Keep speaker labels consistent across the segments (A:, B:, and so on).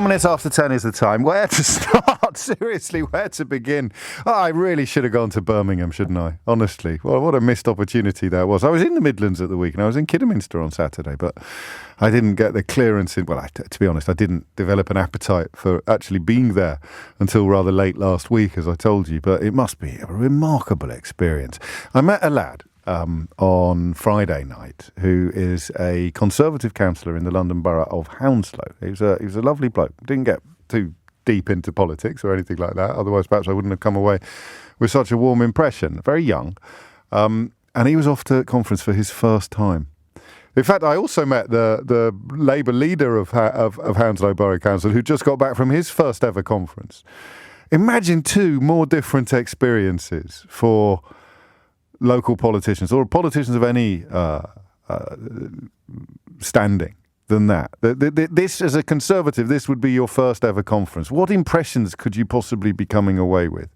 A: 21 minutes after 10 is the time. Where to start? Seriously, where to begin? Oh, I really should have gone to Birmingham, shouldn't I? Honestly. Well, what a missed opportunity that was. I was in the Midlands at the week and I was in Kidderminster on Saturday, but I didn't get the clearance in. Well, to be honest, I didn't develop an appetite for actually being there until rather late last week, as I told you. But it must be a remarkable experience. I met a lad on Friday night, who is a Conservative councillor in the London Borough of Hounslow. He was a lovely bloke. Didn't get too deep into politics or anything like that. Otherwise, perhaps I wouldn't have come away with such a warm impression. Very young. And he was off to conference for his first time. In fact, I also met the Labour leader of Hounslow Borough Council, who just got back from his first ever conference. Imagine two more different experiences for local politicians or politicians of any standing than that. This, as a Conservative, this would be your first ever conference. What impressions could you possibly be coming away with?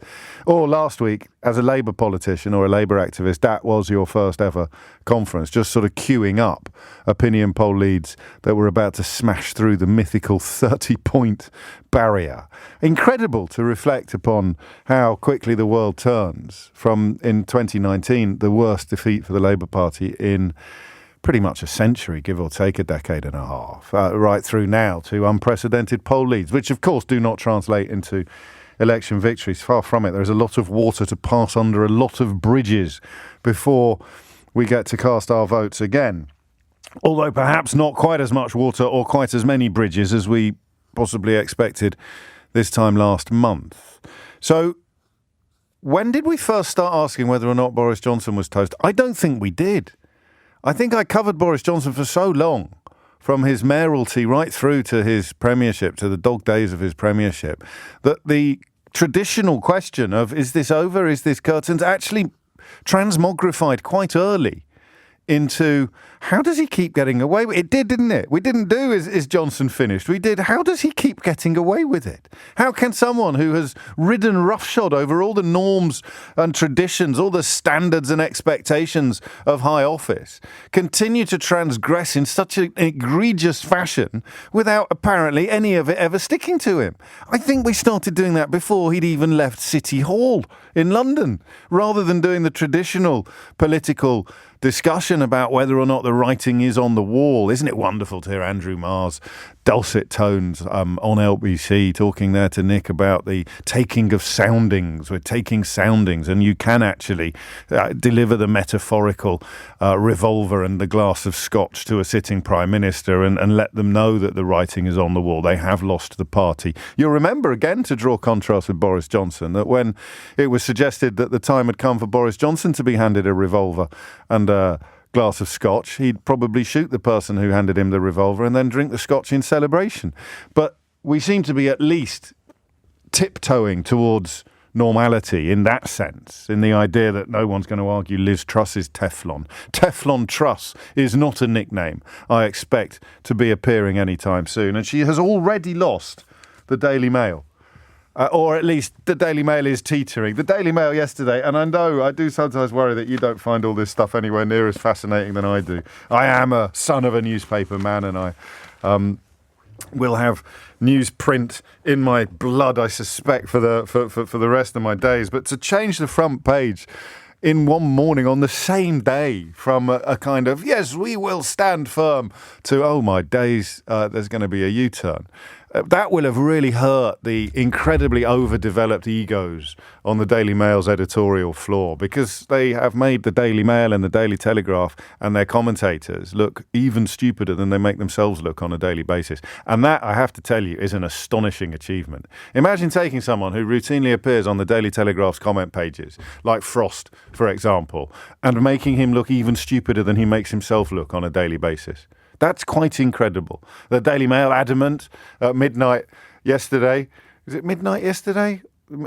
A: Or last week, as a Labour politician or a Labour activist, that was your first ever conference, just sort of queuing up opinion poll leads that were about to smash through the mythical 30-point barrier. Incredible to reflect upon how quickly the world turns from, in 2019, the worst defeat for the Labour Party in pretty much a century, give or take a decade and a half, right through now to unprecedented poll leads, which of course do not translate into election victories. Far from it. There is a lot of water to pass under a lot of bridges before we get to cast our votes again. Although perhaps not quite as much water or quite as many bridges as we possibly expected this time last month. So when did we first start asking whether or not Boris Johnson was toast? I don't think we did. I think I covered Boris Johnson for so long, from his mayoralty right through to his premiership, to the dog days of his premiership, that the traditional question of is this over, is this curtains, actually transmogrified quite early into how does he keep getting away with it? It did, didn't it? We didn't do is Johnson finished? We did how does he keep getting away with it? How can someone who has ridden roughshod over all the norms and traditions, all the standards and expectations of high office, continue to transgress in such an egregious fashion without apparently any of it ever sticking to him? I think we started doing that before he'd even left City Hall in London, rather than doing the traditional political discussion about whether or not the writing is on the wall. Isn't it wonderful to hear Andrew Marr's dulcet tones on LBC talking there to Nick about the taking of soundings. We're taking soundings, and you can actually deliver the metaphorical revolver and the glass of scotch to a sitting Prime Minister and let them know that the writing is on the wall. They have lost the party. You'll remember, again, to draw contrast with Boris Johnson, that when it was suggested that the time had come for Boris Johnson to be handed a revolver and a glass of scotch, he'd probably shoot the person who handed him the revolver and then drink the scotch in celebration. But we seem to be at least tiptoeing towards normality in that sense, in the idea that no one's going to argue Liz Truss is Teflon. Teflon Truss is not a nickname I expect to be appearing anytime soon, and she has already lost the Daily Mail. Or at least the Daily Mail is teetering. The Daily Mail yesterday, and I know I do sometimes worry that you don't find all this stuff anywhere near as fascinating than I do. I am a son of a newspaper man, and I will have newsprint in my blood, I suspect, for the rest of my days. But to change the front page in one morning on the same day from a kind of, yes, we will stand firm, to, oh my days, there's going to be a U-turn. That will have really hurt the incredibly overdeveloped egos on the Daily Mail's editorial floor, because they have made the Daily Mail and the Daily Telegraph and their commentators look even stupider than they make themselves look on a daily basis. And that, I have to tell you, is an astonishing achievement. Imagine taking someone who routinely appears on the Daily Telegraph's comment pages, like Frost, for example, and making him look even stupider than he makes himself look on a daily basis. That's quite incredible. The Daily Mail adamant at midnight yesterday. Is it midnight yesterday?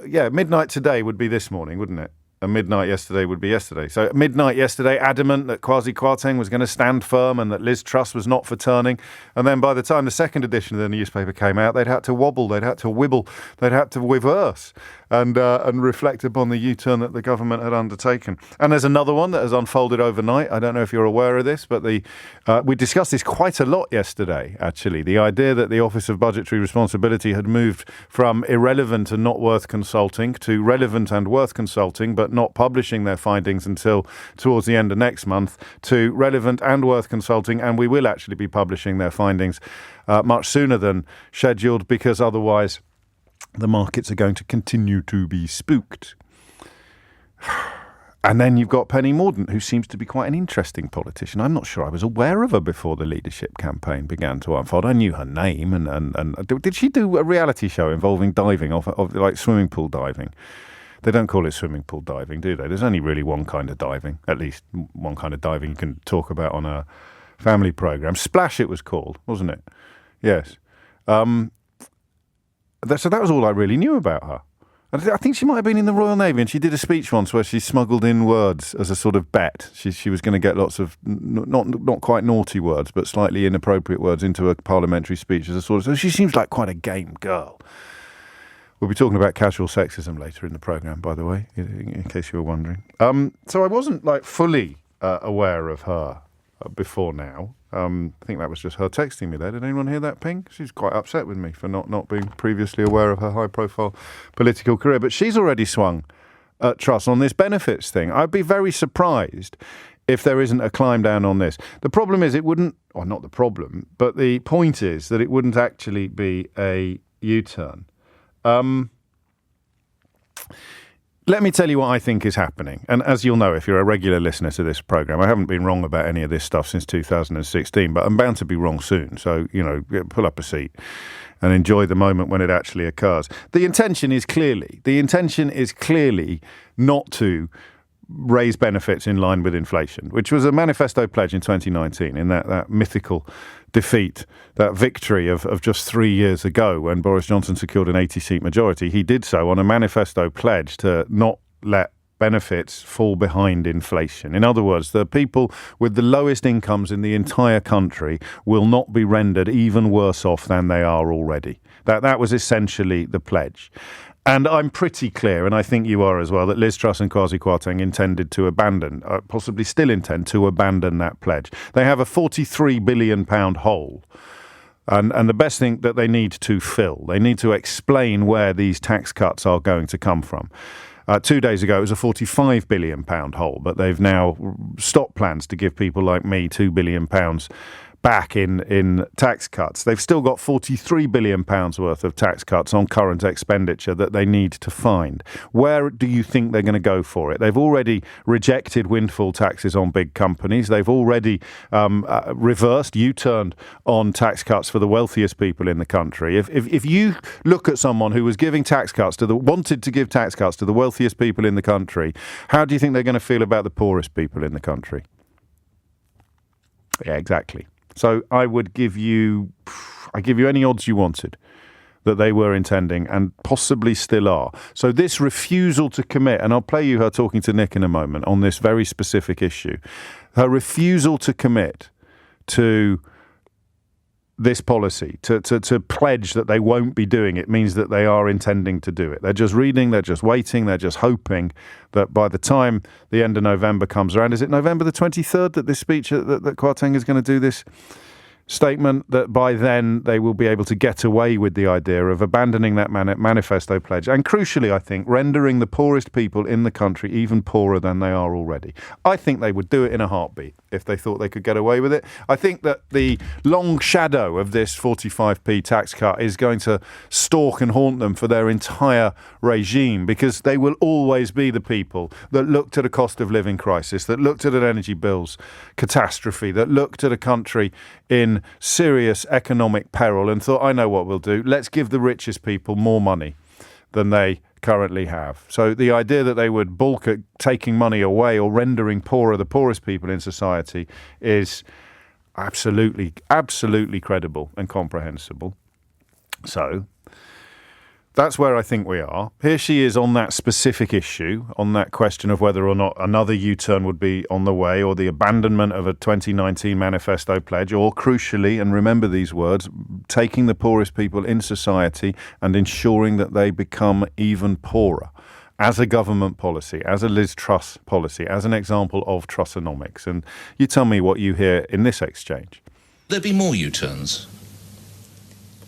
A: Yeah, midnight today would be this morning, wouldn't it? and midnight yesterday would be yesterday. So at midnight yesterday, adamant that Kwasi Kwarteng was going to stand firm and that Liz Truss was not for turning. And then by the time the second edition of the newspaper came out, they'd had to wobble, they'd had to wibble, they'd had to reverse and reflect upon the U-turn that the government had undertaken. And there's another one that has unfolded overnight. I don't know if you're aware of this, but we discussed this quite a lot yesterday, actually. The idea that the Office of Budgetary Responsibility had moved from irrelevant and not worth consulting to relevant and worth consulting, but not publishing their findings until towards the end of next month, to relevant and worth consulting, and we will actually be publishing their findings much sooner than scheduled, because otherwise the markets are going to continue to be spooked. And then you've got Penny Mordaunt, who seems to be quite an interesting politician. I'm not sure I was aware of her before the leadership campaign began to unfold. I knew her name, and did she do a reality show involving diving, of like swimming pool diving? They don't call it swimming pool diving, do they? There's only really one kind of diving, at least one kind of diving you can talk about on a family programme. Splash it was called, wasn't it? Yes. So that was all I really knew about her. I think she might have been in the Royal Navy, and she did a speech once where she smuggled in words as a sort of bet. She was going to get lots of not quite naughty words, but slightly inappropriate words into a parliamentary speech as a sort of. So she seems like quite a game girl. We'll be talking about casual sexism later in the programme, by the way, in case you were wondering. So I wasn't like fully aware of her before now. I think that was just her texting me there. Did anyone hear that ping? She's quite upset with me for not being previously aware of her high-profile political career. But she's already swung at Truss on this benefits thing. I'd be very surprised if there isn't a climb down on this. The problem is it wouldn't, or not the problem, but the point is that it wouldn't actually be a U-turn. Let me tell you what I think is happening. And as you'll know, if you're a regular listener to this programme, I haven't been wrong about any of this stuff since 2016, but I'm bound to be wrong soon. So, pull up a seat and enjoy the moment when it actually occurs. The intention is clearly not to raise benefits in line with inflation, which was a manifesto pledge in 2019 in that mythical defeat, that victory of just 3 years ago when Boris Johnson secured an 80-seat majority. He did so on a manifesto pledge to not let benefits fall behind inflation. In other words, the people with the lowest incomes in the entire country will not be rendered even worse off than they are already. That was essentially the pledge. And I'm pretty clear, and I think you are as well, that Liz Truss and Kwasi Kwarteng intended to abandon, possibly still intend to abandon that pledge. They have a £43 billion hole. And the best thing that they need to fill, they need to explain where these tax cuts are going to come from. 2 days ago, it was a £45 billion hole, but they've now stopped plans to give people like me £2 billion back in tax cuts. They've still got £43 billion worth of tax cuts on current expenditure that they need to find. Where do you think they're going to go for it? They've already rejected windfall taxes on big companies. They've already reversed, U-turned on tax cuts for the wealthiest people in the country. If you look at someone who was giving tax cuts wanted to give tax cuts to the wealthiest people in the country, how do you think they're going to feel about the poorest people in the country? Yeah, exactly. So I give you any odds you wanted that they were intending and possibly still are. So this refusal to commit, and I'll play you her talking to Nick in a moment on this very specific issue, her refusal to commit to this policy, to pledge that they won't be doing it, means that they are intending to do it. They're just reading, they're just waiting, they're just hoping that by the time the end of November comes around, is it November the 23rd that this speech, that Kwarteng is going to do this statement, that by then they will be able to get away with the idea of abandoning that manifesto pledge and, crucially, I think, rendering the poorest people in the country even poorer than they are already. I think they would do it in a heartbeat if they thought they could get away with it. I think that the long shadow of this 45p tax cut is going to stalk and haunt them for their entire regime, because they will always be the people that looked at a cost of living crisis, that looked at an energy bills catastrophe, that looked at a country in serious economic peril and thought, I know what we'll do. Let's give the richest people more money than they currently have. So the idea that they would balk at taking money away or rendering poorer the poorest people in society is absolutely credible and comprehensible. So That's where I think we are. Here she is on that specific issue, on that question of whether or not another U-turn would be on the way, or the abandonment of a 2019 manifesto pledge, or crucially, and remember these words, taking the poorest people in society and ensuring that they become even poorer as a government policy, as a Liz Truss policy, as an example of Trussonomics. And you tell me what you hear in this exchange.
B: There'll be more U-turns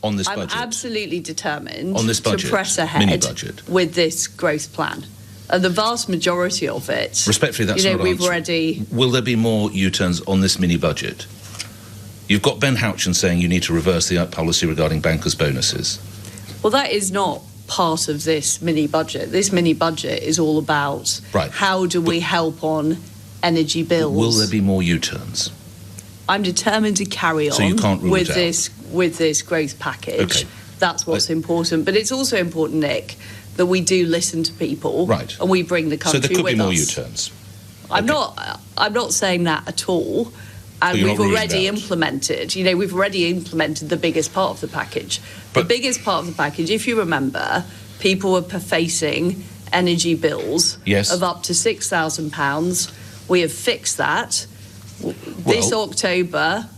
B: on this budget.
C: I'm absolutely determined
B: on this budget,
C: to press ahead
B: mini-budget,
C: with this growth plan. And the vast majority of it...
B: Respectfully, that's not
C: we've
B: answering.
C: already...
B: Will there be more U-turns on this mini-budget? You've got Ben Houchen saying you need to reverse the policy regarding bankers' bonuses.
C: Well, that is not part of this mini-budget. This mini-budget is all about how do we help on energy bills.
B: Will there be more U-turns?
C: I'm determined to carry on
B: so you can't rule
C: with
B: it
C: this growth package.
B: Okay.
C: That's what's important. But it's also important, Nick, that we do listen to people, and we bring the country with us.
B: So there could be more U-turns.
C: I'm not saying that at all. And we've already implemented. We've already implemented the biggest part of the package. The biggest part of the package, if you remember, people were facing energy bills of up to £6,000. We have fixed that. This October,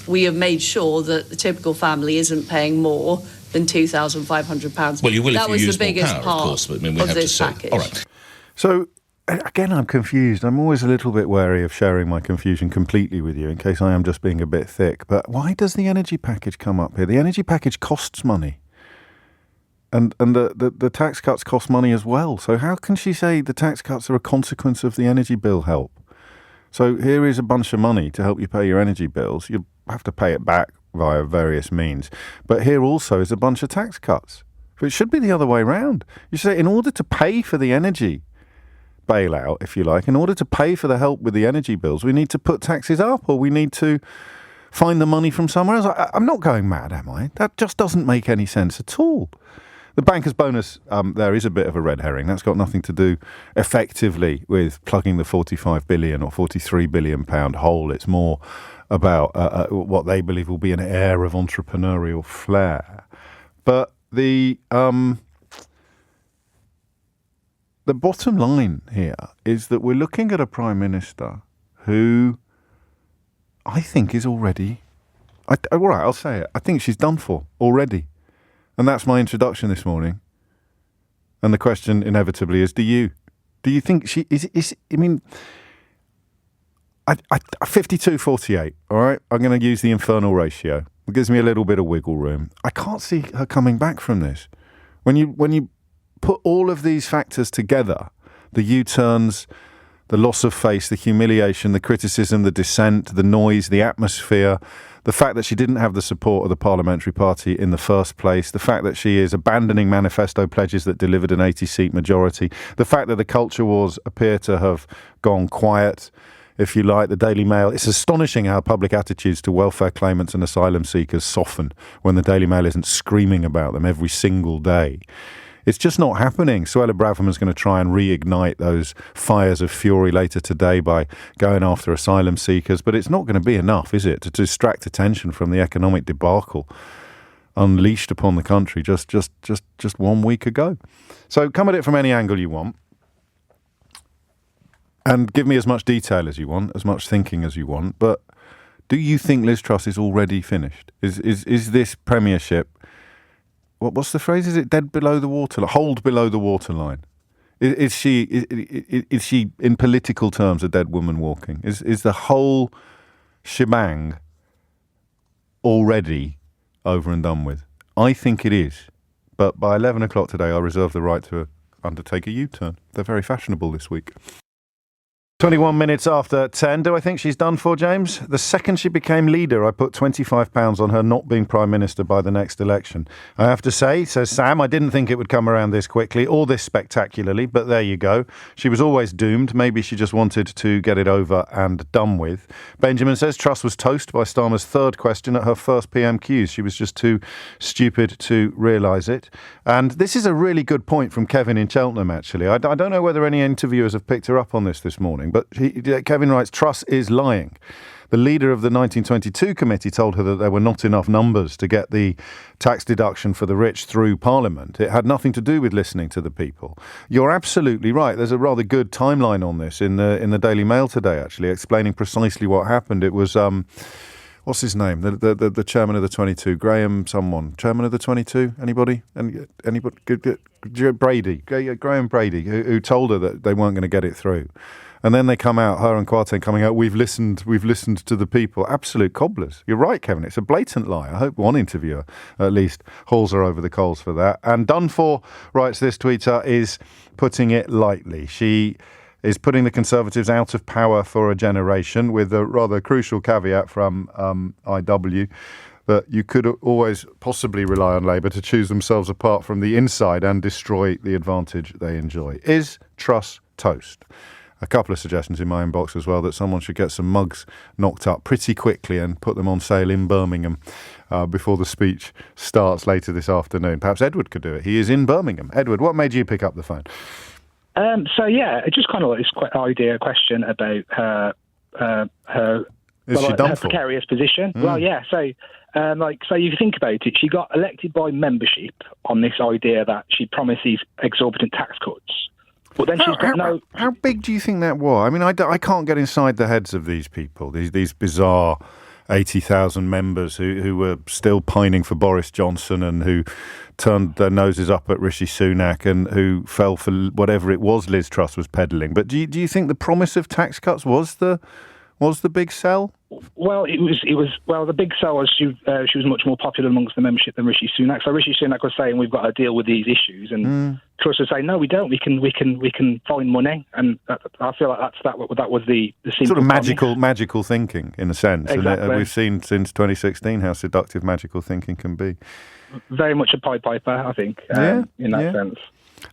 C: we have made sure that the typical family isn't paying more than £2,500.
B: Well, you will
C: that
B: if you use
C: the biggest
B: more power,
C: part
B: of course, but we have
C: this
B: to say.
C: package.
B: All right.
A: So, again, I'm confused. I'm always a little bit wary of sharing my confusion completely with you in case I am just being a bit thick. But why does the energy package come up here? The energy package costs money. And the tax cuts cost money as well. So how can she say the tax cuts are a consequence of the energy bill help? So here is a bunch of money to help you pay your energy bills. You have to pay it back via various means. But here also is a bunch of tax cuts. But it should be the other way around. You say in order to pay for the energy bailout, if you like, in order to pay for the help with the energy bills, we need to put taxes up, or we need to find the money from somewhere else. I'm not going mad, am I? That just doesn't make any sense at all. The banker's bonus, there is a bit of a red herring. That's got nothing to do effectively with plugging the 45 billion or 43 billion pound hole. It's more about what they believe will be an air of entrepreneurial flair. But the bottom line here is that we're looking at a prime minister who I think is already... all right, I'll say it. I think she's done for already. And that's my introduction this morning. And the question inevitably is, do you think she is I mean, 52-48, all right? I'm going to use the infernal ratio. It gives me a little bit of wiggle room. I can't see her coming back from this. When you put all of these factors together, the U-turns, the loss of face, the humiliation, the criticism, the dissent, the noise, the atmosphere, the fact that she didn't have the support of the parliamentary party in the first place, the fact that she is abandoning manifesto pledges that delivered an 80-seat majority, the fact that the culture wars appear to have gone quiet, if you like, the Daily Mail. It's astonishing how public attitudes to welfare claimants and asylum seekers soften when the Daily Mail isn't screaming about them every single day. It's just not happening. Suella Braverman's going to try and reignite those fires of fury later today by going after asylum seekers, but it's not going to be enough, is it, to distract attention from the economic debacle unleashed upon the country just 1 week ago. So come at it from any angle you want, and give me as much detail as you want, as much thinking as you want. But do you think Liz Truss is already finished? Is this premiership? What's the phrase? Is it dead below the waterline? Hold below the waterline? Is she in political terms a dead woman walking? Is the whole shebang already over and done with? I think it is. But by 11 o'clock today, I reserve the right to undertake a U-turn. They're very fashionable this week. 21 minutes after 10. Do I think she's done for, James? The second she became leader, I put £25 on her not being Prime Minister by the next election. I have to say, says Sam, I didn't think it would come around this quickly or this spectacularly, but there you go. She was always doomed. Maybe she just wanted to get it over and done with. Benjamin says Truss was toast by Starmer's third question at her first PMQs. She was just too stupid to realise it. And this is a really good point from Kevin in Cheltenham, actually. I don't know whether any interviewers have picked her up on this morning. But Kevin writes, Truss is lying. the leader of the 1922 committee told her that there were not enough numbers to get the tax deduction for the rich through Parliament. It had nothing to do with listening to the people. You're absolutely right. There's a rather good timeline on this in the Daily Mail today, actually, explaining precisely what happened. It was what's his name? The chairman of the 22, chairman of the 22. Anybody? Brady, Graham Brady, who told her that they weren't going to get it through. And then they come out, her and Kwarteng coming out, we've listened to the people. Absolute cobblers. You're right, Kevin. It's a blatant lie. I hope one interviewer at least hauls her over the coals for that. And Dunfor, writes this tweeter, is putting it lightly. She is putting the Conservatives out of power for a generation, with a rather crucial caveat from IW that you could always possibly rely on Labour to choose themselves apart from the inside and destroy the advantage they enjoy. Is Truss toast? A couple of suggestions in my inbox as well, that someone should get some mugs knocked up pretty quickly and put them on sale in Birmingham before the speech starts later this afternoon. Perhaps Edward could do it. He is in Birmingham. Edward, what made you pick up the phone?
D: It's just kind of like this idea question about her precarious position. Well, yeah. So you think about it, she got elected by membership on this idea that she promises exorbitant tax cuts. But then she's got no.
A: How big do you think that was? I mean, I can't get inside the heads of these people. These bizarre 80,000 members who were still pining for Boris Johnson and who turned their noses up at Rishi Sunak and who fell for whatever it was Liz Truss was peddling. But do you think the promise of tax cuts was the big sell?
D: Well, it was. Well, the big sell was she was much more popular amongst the membership than Rishi Sunak. So Rishi Sunak was saying we've got to deal with these issues, and Truss was saying no, we don't. We can find money, and I feel like that was the
A: sort of magical thinking in a sense.
D: Exactly.
A: And we've seen since 2016 how seductive magical thinking can be.
D: Very much a Pied Piper, I think. In that sense.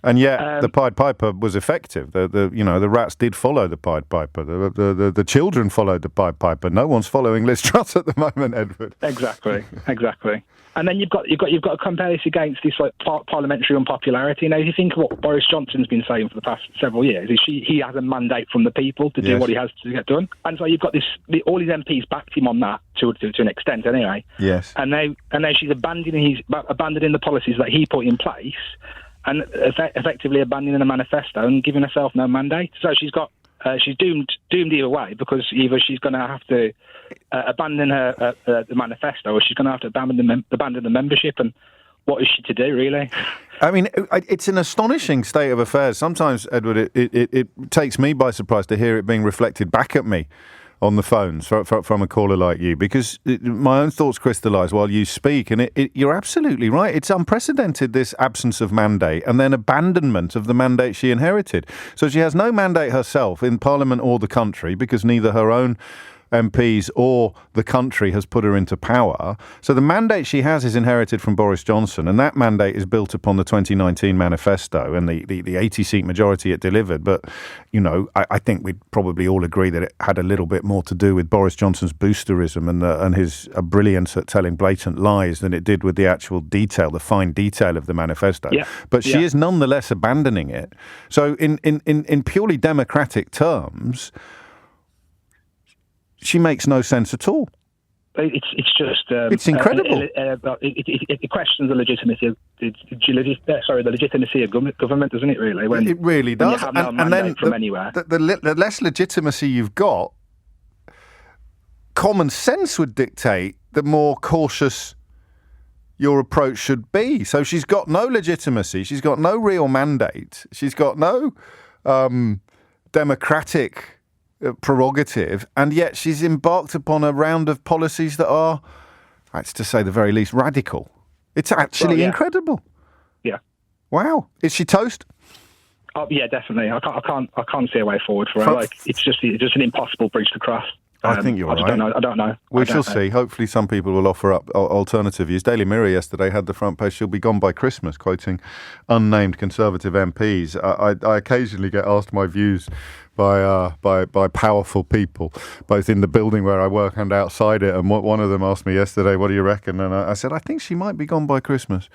A: And yet the Pied Piper was effective. The rats did follow the Pied Piper. The children followed the Pied Piper. No one's following Liz Truss at the moment, Edward.
D: Exactly. And then you've got to compare this against this like parliamentary unpopularity. Now, if you think of what Boris Johnson's been saying for the past several years, is he has a mandate from the people to do what he has to get done, and so you've got all his MPs backed him on that to an extent, anyway.
A: Yes.
D: And now she's abandoning the policies that he put in place, and effectively abandoning the manifesto and giving herself no mandate. So she's doomed either way, because either she's going to have to abandon the manifesto, or she's going to have to abandon the membership. And what is she to do, really?
A: I mean, it's an astonishing state of affairs. Sometimes, Edward, it takes me by surprise to hear it being reflected back at me on the phones from a caller like you, because my own thoughts crystallise while you speak, and you're absolutely right. It's unprecedented, this absence of mandate and then abandonment of the mandate she inherited. So she has no mandate herself in Parliament or the country, because neither her own MPs or the country has put her into power. So the mandate she has is inherited from Boris Johnson, and that mandate is built upon the 2019 manifesto and the 80-seat majority it delivered. But, I think we'd probably all agree that it had a little bit more to do with Boris Johnson's boosterism and his brilliance at telling blatant lies than it did with the actual detail, the fine detail of the manifesto. Yeah. But she is nonetheless abandoning it. So in purely democratic terms, the make's no sense at all.
D: It's just
A: it's incredible.
D: It questions the legitimacy of the legitimacy of government, doesn't it? Really,
A: it really does.
D: When you have no mandate from anywhere.
A: The less legitimacy you've got, common sense would dictate the more cautious your approach should be. So she's got no legitimacy. She's got no real mandate. She's got no democratic prerogative, and yet she's embarked upon a round of policies that are, that's to say the very least, radical. It's actually incredible.
D: Yeah.
A: Wow. Is she toast?
D: Oh, yeah, definitely. I can't see a way forward for her. It's just an impossible bridge to cross.
A: I think you're right.
D: I don't know.
A: We shall see. Hopefully some people will offer up alternative views. Daily Mirror yesterday had the front page, she'll be gone by Christmas, quoting unnamed Conservative MPs. I occasionally get asked my views by powerful people, both in the building where I work and outside it. And one of them asked me yesterday, what do you reckon? And I said, I think she might be gone by Christmas.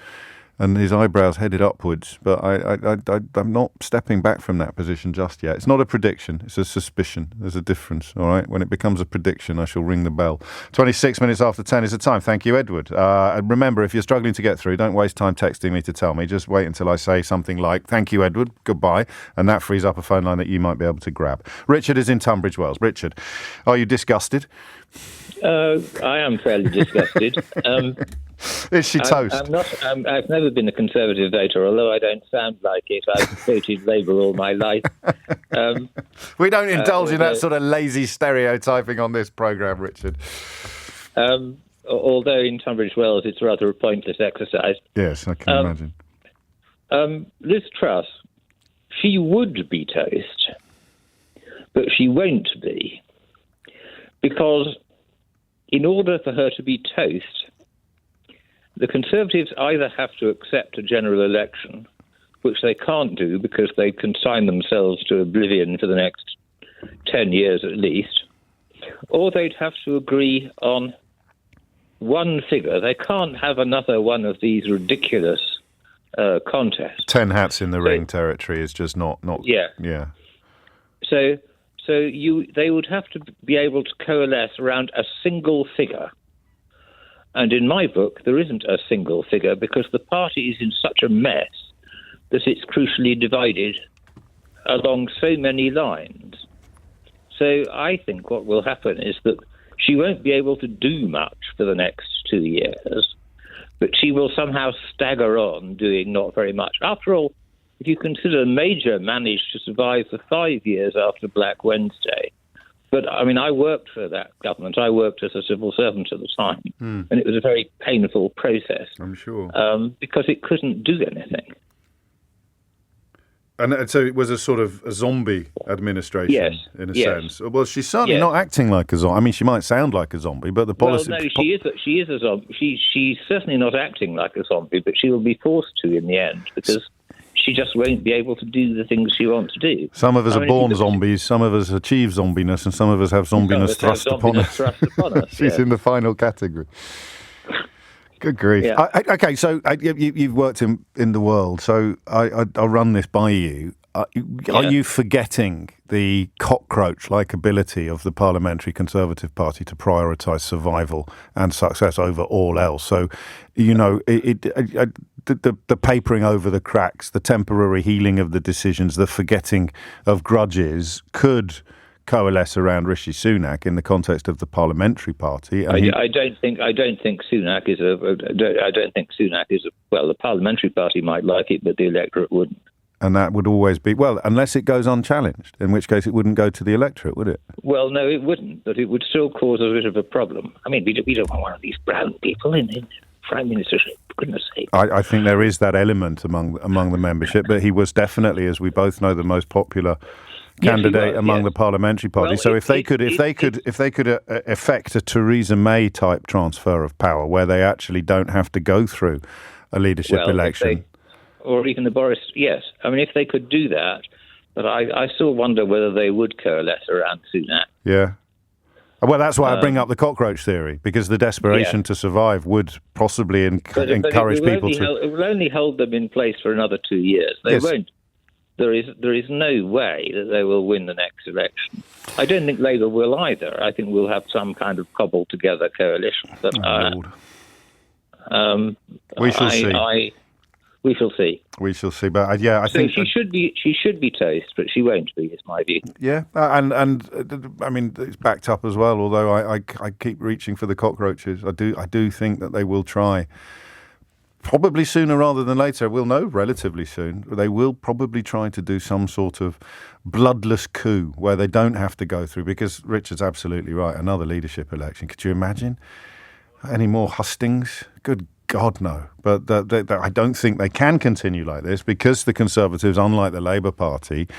A: and his eyebrows headed upwards. But I'm not stepping back from that position just yet. It's not a prediction. It's a suspicion. There's a difference, all right? When it becomes a prediction, I shall ring the bell. 26 minutes after 10 is the time. Thank you, Edward. And remember, if you're struggling to get through, don't waste time texting me to tell me. Just wait until I say something like, thank you, Edward, goodbye, and that frees up a phone line that you might be able to grab. Richard is in Tunbridge Wells. Richard, are you disgusted?
E: I am fairly disgusted.
A: Is she toast?
E: I've never been a Conservative voter, although I don't sound like it. I've voted Labour all my life.
A: We don't indulge in that sort of lazy stereotyping on this programme, Richard.
E: Although in Tunbridge Wells it's rather a pointless exercise.
A: Yes, I can imagine.
E: Liz Truss, she would be toast, but she won't be. Because in order for her to be toast, the Conservatives either have to accept a general election, which they can't do because they consign themselves to oblivion for the next 10 years at least, or they'd have to agree on one figure. They can't have another one of these ridiculous contests.
A: 10 hats in the ring territory is just not.
E: Yeah. So they would have to be able to coalesce around a single figure. And in my book, there isn't a single figure because the party is in such a mess that it's crucially divided along so many lines. So I think what will happen is that she won't be able to do much for the next 2 years, but she will somehow stagger on doing not very much. After all, if you consider Major managed to survive for 5 years after Black Wednesday, but I mean, I worked for that government. I worked as a civil servant at the time, and it was a very painful process.
A: I'm sure.
E: Because it couldn't do anything.
A: And so it was a sort of a zombie administration, in a sense. Well, she's certainly not acting like a zombie. I mean, she might sound like a zombie, but the policy...
E: Well, no, she is a zombie. She's certainly not acting like a zombie, but she will be forced to in the end, because she just won't be able to do the things she wants to do.
A: Some of us are born zombies, some of us achieve zombiness, and some of us have zombiness thrust upon us. She's in the final category. Good grief. Yeah. Okay, so you've worked in the world, so I'll run this by you. Are you forgetting the cockroach-like ability of the Parliamentary Conservative Party to prioritise survival and success over all else? So, you know, the papering over the cracks, the temporary healing of the decisions, the forgetting of grudges could coalesce around Rishi Sunak in the context of the parliamentary party. And
E: I don't think Sunak is well, the parliamentary party might like it, but the electorate wouldn't.
A: And that would always be, well, unless it goes unchallenged, in which case it wouldn't go to the electorate, would it?
E: Well, no, it wouldn't, but it would still cause a bit of a problem. I mean, we don't want one of these brown people in Prime Ministership, for goodness sake.
A: I think there is that element among the membership, but he was definitely, as we both know, the most popular candidate among the parliamentary party. Well, so if they could effect a Theresa May type transfer of power, where they actually don't have to go through a leadership election,
E: or even the Boris, yes. I mean, if they could do that, but I still wonder whether they would coalesce around Sunak.
A: Yeah. Well, that's why I bring up the cockroach theory, because the desperation to survive would possibly encourage people to...
E: It will only hold them in place for another 2 years. They won't. There is no way that they will win the next election. I don't think Labour will either. I think we'll have some kind of cobbled together coalition. But
A: we shall see.
E: We shall see.
A: We shall see. But I think
E: she should be toast, but she won't be. Is my view.
A: Yeah, and I mean it's backed up as well. Although I keep reaching for the cockroaches. I do think that they will try. Probably sooner rather than later. We'll know relatively soon. They will probably try to do some sort of bloodless coup where they don't have to go through, because Richard's absolutely right. Another leadership election. Could you imagine any more hustings? Good God, no. But I don't think they can continue like this, because the Conservatives, unlike the Labour Party,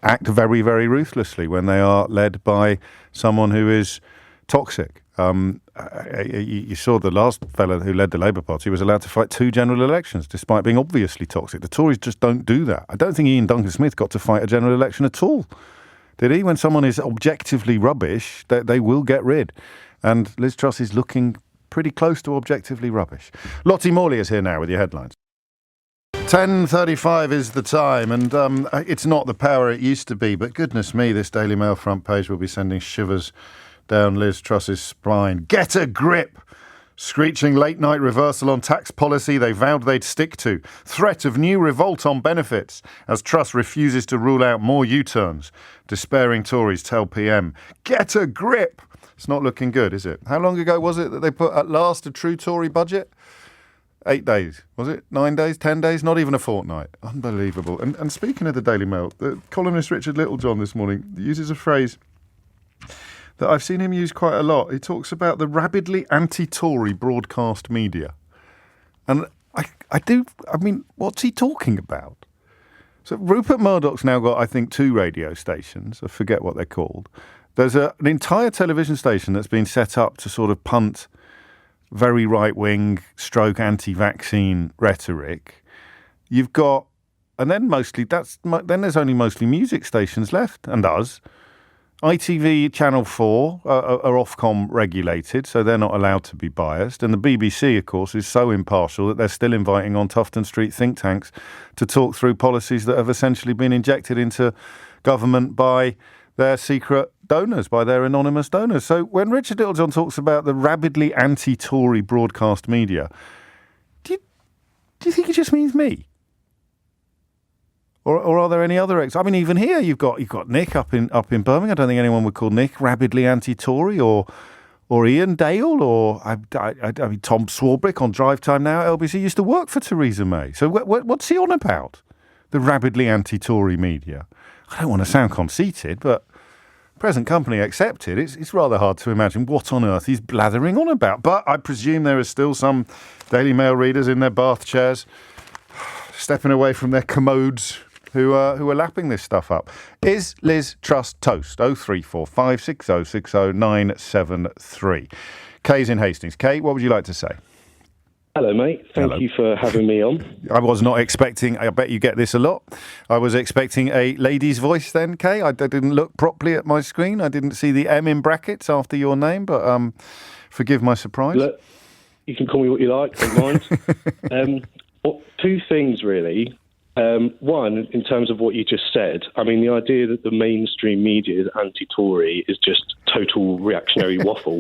A: act very, very ruthlessly when they are led by someone who is toxic. You saw the last fellow who led the Labour Party was allowed to fight 2 general elections despite being obviously toxic. The Tories just don't do that. I don't think Ian Duncan-Smith got to fight a general election at all. Did he? When someone is objectively rubbish, they will get rid. And Liz Truss is looking pretty close to objectively rubbish. Lottie Morley is here now with your headlines. 10:35 is the time, and it's not the power it used to be, but goodness me, this Daily Mail front page will be sending shivers down Liz Truss's spine. Get a grip! Screeching late-night reversal on tax policy they vowed they'd stick to. Threat of new revolt on benefits as Truss refuses to rule out more U-turns. Despairing Tories tell PM, get a grip! It's not looking good, is it? How long ago was it that they put at last a true Tory budget? 8 days, was it? 9 days, 10 days, not even a fortnight. Unbelievable. And speaking of the Daily Mail, the columnist Richard Littlejohn this morning uses a phrase that I've seen him use quite a lot. He talks about the rabidly anti-Tory broadcast media. And I mean, what's he talking about? So Rupert Murdoch's now got, I think, 2 radio stations. I forget what they're called. There's an entire television station that's been set up to sort of punt very right-wing stroke anti-vaccine rhetoric. You've got, and then then there's only mostly music stations left, and us. ITV Channel 4 are Ofcom regulated, so they're not allowed to be biased. And the BBC, of course, is so impartial that they're still inviting on Tufton Street think tanks to talk through policies that have essentially been injected into government by their secret donors, by their anonymous donors. So when Richard Littlejohn talks about the rabidly anti-Tory broadcast media, do you think it just means me? Or are there any other I mean, even here you've got Nick up in Birmingham. I don't think anyone would call Nick rabidly anti-Tory, or Ian Dale, or I mean Tom Swarbrick on Drive Time Now at LBC used to work for Theresa May. So what's he on about? The rabidly anti-Tory media. I don't want to sound conceited, but present company accepted, it's rather hard to imagine what on earth he's blathering on about. But I presume there are still some Daily Mail readers in their bath chairs, stepping away from their commodes, who are lapping this stuff up. Is Liz Truss toast? 0345 6060 973. Kay's in Hastings. Kay, what would you like to say?
F: Hello, mate. Thank you for having me on.
A: I was not expecting, I bet you get this a lot, I was expecting a lady's voice then, Kay. I didn't look properly at my screen. I didn't see the M in brackets after your name, but forgive my surprise.
F: Look, you can call me what you like, don't mind. 2 things, really. One, in terms of what you just said, I mean, the idea that the mainstream media is anti-Tory is just total reactionary waffle.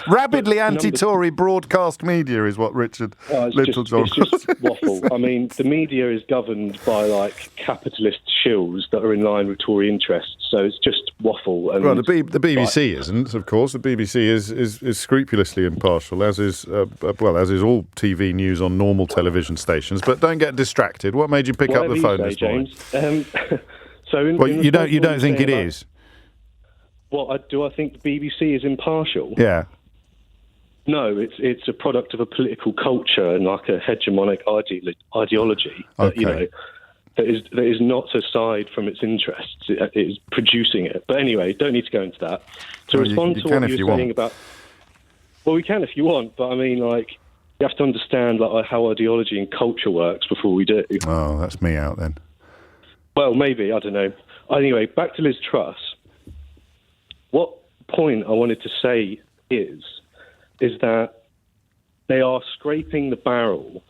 A: Rabidly anti-Tory broadcast media is what Richard Littlejohn...
F: It's just waffle. I mean, the media is governed by, like, capitalist shills that are in line with Tory interests, so it's just waffle. And,
A: well, the BBC isn't, of course. The BBC is scrupulously impartial, as is all TV news on normal television stations. But don't get distracted. What made you pick up the phone this morning? You don't think it is?
F: Do I think the BBC is impartial?
A: Yeah.
F: No, it's a product of a political culture and like a hegemonic ideology.
A: Okay.
F: That is not aside from its interests. It is producing it. But anyway, don't need to go into that. To respond to what you were saying about... Well, we can if you want, but I mean, like, you have to understand like how ideology and culture works before we do.
A: Oh, that's me out then.
F: Well, maybe, I don't know. Anyway, back to Liz Truss. What point I wanted to say is that they are scraping the barrel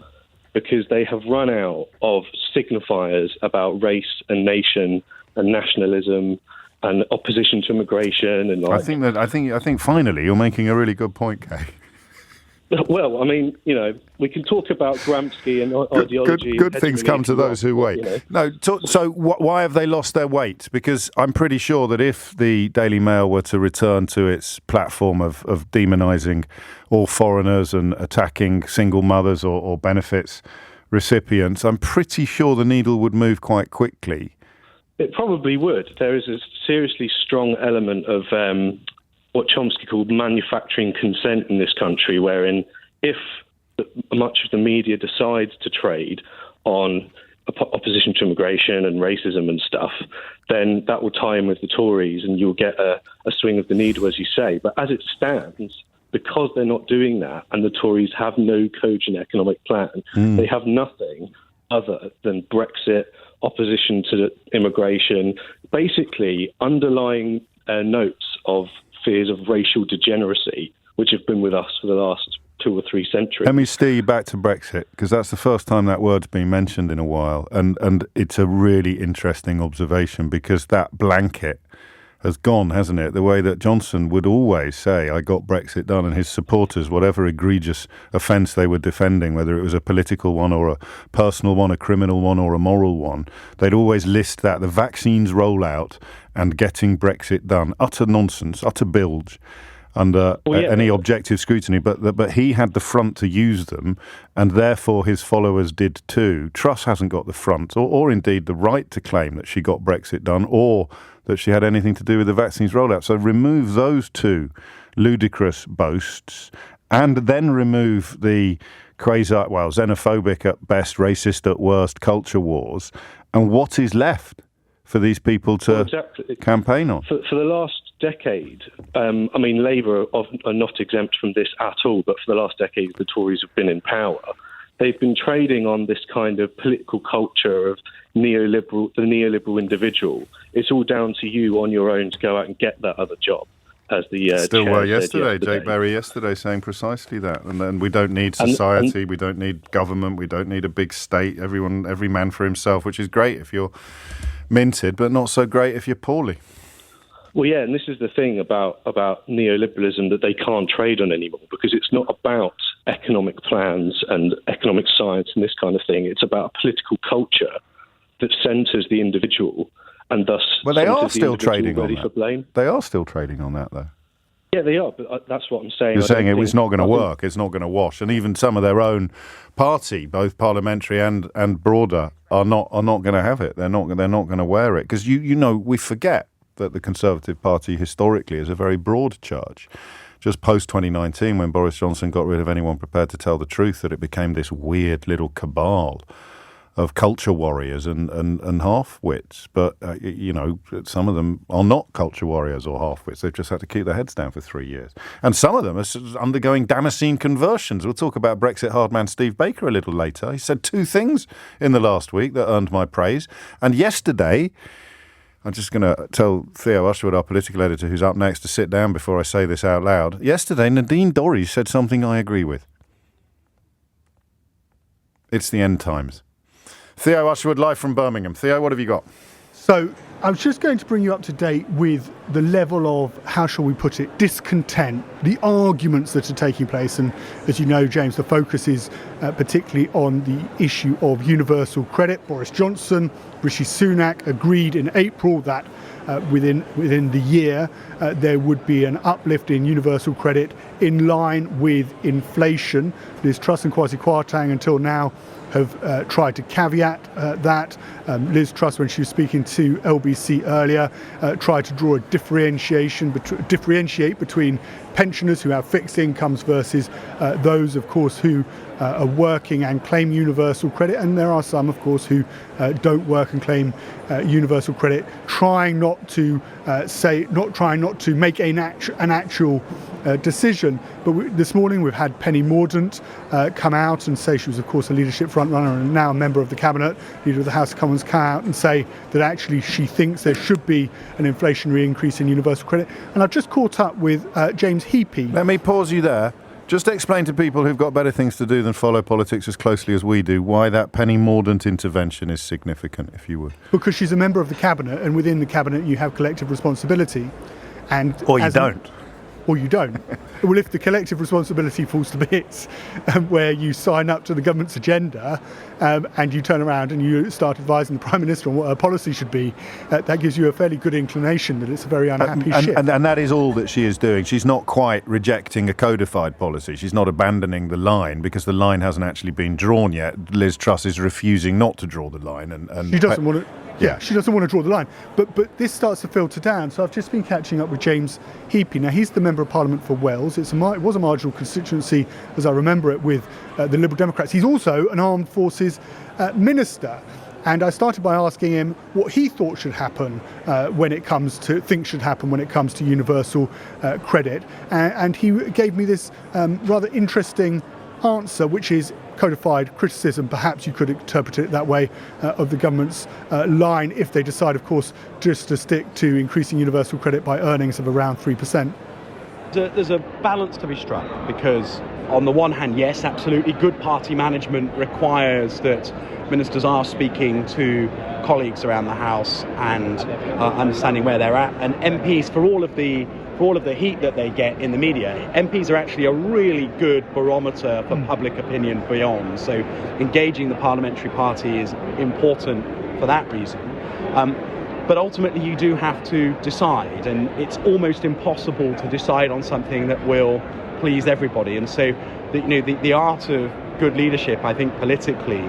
F: because they have run out of signifiers about race and nation and nationalism and opposition to immigration and like.
A: I think finally you're making a really good point, Kay.
F: Well, I mean, we can talk about Gramsci and ideology.
A: Good things come to those who wait. So why have they lost their weight? Because I'm pretty sure that if the Daily Mail were to return to its platform of demonising all foreigners and attacking single mothers or benefits recipients, I'm pretty sure the needle would move quite quickly.
F: It probably would. There is a seriously strong element of what Chomsky called manufacturing consent in this country, wherein if much of the media decides to trade on opposition to immigration and racism and stuff, then that will tie in with the Tories and you'll get a swing of the needle, as you say. But as it stands, because they're not doing that and the Tories have no cogent economic plan, they have nothing other than Brexit, opposition to immigration, basically underlying notes of fears of racial degeneracy, which have been with us for the last 2 or 3 centuries.
A: Let me steer you back to Brexit, because that's the first time that word's been mentioned in a while. And it's a really interesting observation, because that blanket has gone, hasn't it? The way that Johnson would always say, I got Brexit done, and his supporters, whatever egregious offence they were defending, whether it was a political one or a personal one, a criminal one or a moral one, they'd always list that, the vaccines rollout and getting Brexit done. Utter nonsense, utter bilge under any objective scrutiny, but he had the front to use them, and therefore his followers did too. Truss hasn't got the front, or indeed the right to claim that she got Brexit done, or that she had anything to do with the vaccines rollout. So remove those two ludicrous boasts, and then remove the xenophobic at best, racist at worst culture wars, and what is left for these people to campaign on?
F: For the last decade, Labour are not exempt from this at all, but for the last decade the Tories have been in power. They've been trading on this kind of political culture of the neoliberal individual. It's all down to you on your own to go out and get that other job. As the
A: still were yesterday, Jake Berry yesterday saying precisely that. And then we don't need society, we don't need government, we don't need a big state, every man for himself, which is great if you're minted, but not so great if you're poorly.
F: Well, yeah, and this is the thing about neoliberalism that they can't trade on anymore, because it's not about economic plans and economic science and this kind of thing. It's about a political culture that centres the individual and thus
A: they are still trading on
F: for blame.
A: They are still trading on that, though.
F: Yeah, they are, but that's what I'm saying.
A: You're saying it's not going to work, it's not going to wash, and even some of their own party, both parliamentary and broader, are not going to have it. They're not going to wear it, because we forget that the Conservative Party historically is a very broad church. Just post-2019, when Boris Johnson got rid of anyone prepared to tell the truth, that it became this weird little cabal of culture warriors and half-wits. But, some of them are not culture warriors or half-wits. They've just had to keep their heads down for 3 years. And some of them are undergoing Damascene conversions. We'll talk about Brexit hardman Steve Baker a little later. He said 2 things in the last week that earned my praise. And yesterday, I'm just going to tell Theo Usherwood, our political editor, who's up next, to sit down before I say this out loud. Yesterday, Nadine Dorries said something I agree with. It's the end times. Theo Usherwood, live from Birmingham. Theo, what have you got?
G: So I was just going to bring you up to date with the level of, how shall we put it, discontent, the arguments that are taking place. And as you know, James, the focus is particularly on the issue of universal credit. Boris Johnson, Rishi Sunak agreed in April that within the year there would be an uplift in universal credit in line with inflation. Liz Truss and Kwasi Kwarteng until now have tried to caveat that. Liz Truss, when she was speaking to LBC earlier, tried to draw a differentiate between pensioners who have fixed incomes versus those, of course, who are working and claim universal credit. And there are some, of course, who don't work and claim universal credit, trying not to make an actual decision. But this morning we've had Penny Mordaunt come out and say, she was of course a leadership frontrunner and now a member of the cabinet, leader of the House of Commons, come out and say that actually she thinks there should be an inflationary increase in universal credit. And I've just caught up with James Heapy.
A: Let me pause you there. Just explain to people who've got better things to do than follow politics as closely as we do why that Penny Mordaunt intervention is significant, if you would.
G: Because she's a member of the cabinet, and within the cabinet you have collective responsibility.
A: Or you don't.
G: Well, if the collective responsibility falls to bits, where you sign up to the government's agenda and you turn around and you start advising the Prime Minister on what her policy should be, that gives you a fairly good inclination that it's a very unhappy ship.
A: And that is all that she is doing. She's not quite rejecting a codified policy. She's not abandoning the line, because the line hasn't actually been drawn yet. Liz Truss is refusing not to draw the line. And
G: she doesn't want to... Yeah, she doesn't want to draw the line. But this starts to filter down. So I've just been catching up with James Heapy. Now, he's the Member of Parliament for Wales. It was a marginal constituency, as I remember it, with the Liberal Democrats. He's also an armed forces minister. And I started by asking him what he thought should happen when it comes to universal credit. And he gave me this rather interesting answer, which is codified criticism, perhaps you could interpret it that way, of the government's line if they decide, of course, just to stick to increasing universal credit by earnings of around 3%.
H: There's a balance to be struck because, on the one hand, yes, absolutely, good party management requires that ministers are speaking to colleagues around the House and understanding where they're at. And MPs, for all of the heat that they get in the media, MPs are actually a really good barometer for public opinion beyond. So engaging the parliamentary party is important for that reason. But ultimately, you do have to decide, and it's almost impossible to decide on something that will please everybody. And so, the art of good leadership, I think, politically,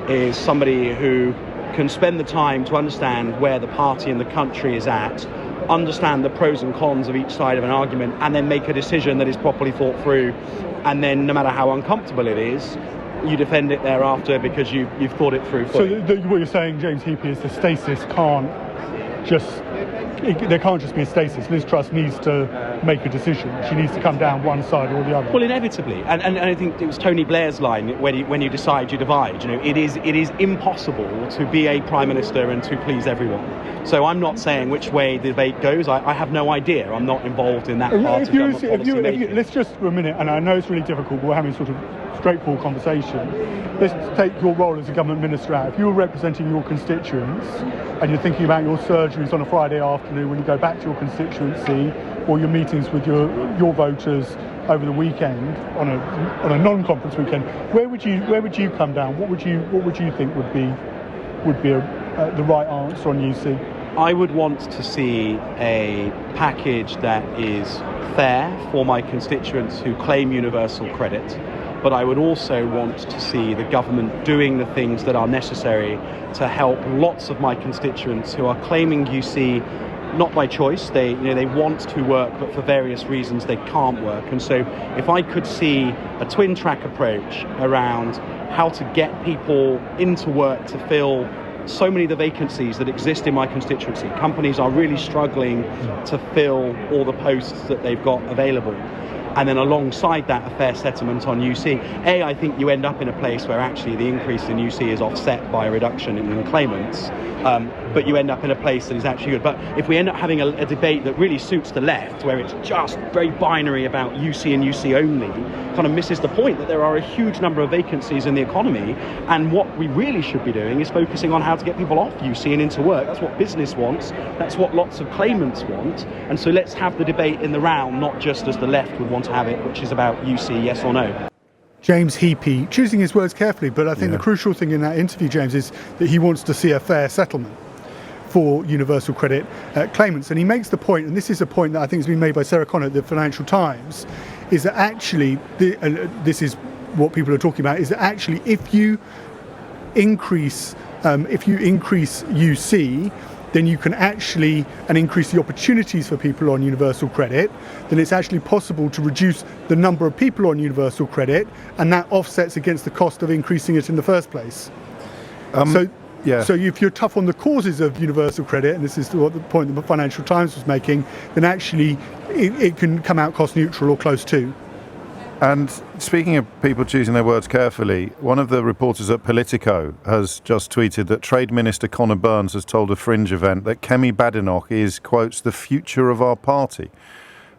H: is somebody who can spend the time to understand where the party and the country is at, understand the pros and cons of each side of an argument, and then make a decision that is properly thought through. And then, no matter how uncomfortable it is, you defend it thereafter because you've thought it through fully.
G: So what you're saying, James Heapy, is the stasis there can't just be a stasis. Liz Truss needs to make a decision. She needs to come down one side or the other.
H: Well, inevitably, and I think it was Tony Blair's line: when you decide, you divide. It is impossible to be a prime minister and to please everyone. So I'm not saying which way the debate goes. I have no idea. I'm not involved in that part of government policy making.
G: Let's just for a minute, and I know it's really difficult, but we're having sort of straightforward conversation. Let's take your role as a government minister out. If you were representing your constituents and you're thinking about your surgeries on a Friday afternoon when you go back to your constituency, or your meetings with your voters over the weekend on a non-conference weekend, where would you come down? What would you think would be the right answer on UC?
H: I would want to see a package that is fair for my constituents who claim universal credit, but I would also want to see the government doing the things that are necessary to help lots of my constituents who are claiming UC not by choice. They want to work, but for various reasons they can't work. And so if I could see a twin track approach around how to get people into work to fill so many of the vacancies that exist in my constituency. Companies are really struggling to fill all the posts that they've got available. And then alongside that, a fair settlement on UC. I think you end up in a place where actually the increase in UC is offset by a reduction in claimants, but you end up in a place that is actually good. But if we end up having a debate that really suits the left, where it's just very binary about UC and UC only, kind of misses the point that there are a huge number of vacancies in the economy, and what we really should be doing is focusing on how to get people off UC and into work. That's what business wants. That's what lots of claimants want. And so let's have the debate in the round, not just as the left would want to have it, which is about UC, yes or no.
G: James Heapy, choosing his words carefully, but I think the crucial thing in that interview, James, is that he wants to see a fair settlement for universal credit claimants. And he makes the point, and this is a point that I think has been made by Sarah Connor at the Financial Times, is that actually, this is what people are talking about, is that actually if you increase UC, then you can actually increase the opportunities for people on universal credit, then it's actually possible to reduce the number of people on universal credit, and that offsets against the cost of increasing it in the first place. So if you're tough on the causes of universal credit, and this is what the point that the Financial Times was making, then actually it can come out cost neutral or close to.
A: And speaking of people choosing their words carefully, one of the reporters at Politico has just tweeted that Trade Minister Conor Burns has told a Fringe event that Kemi Badenoch is, quotes, the future of our party,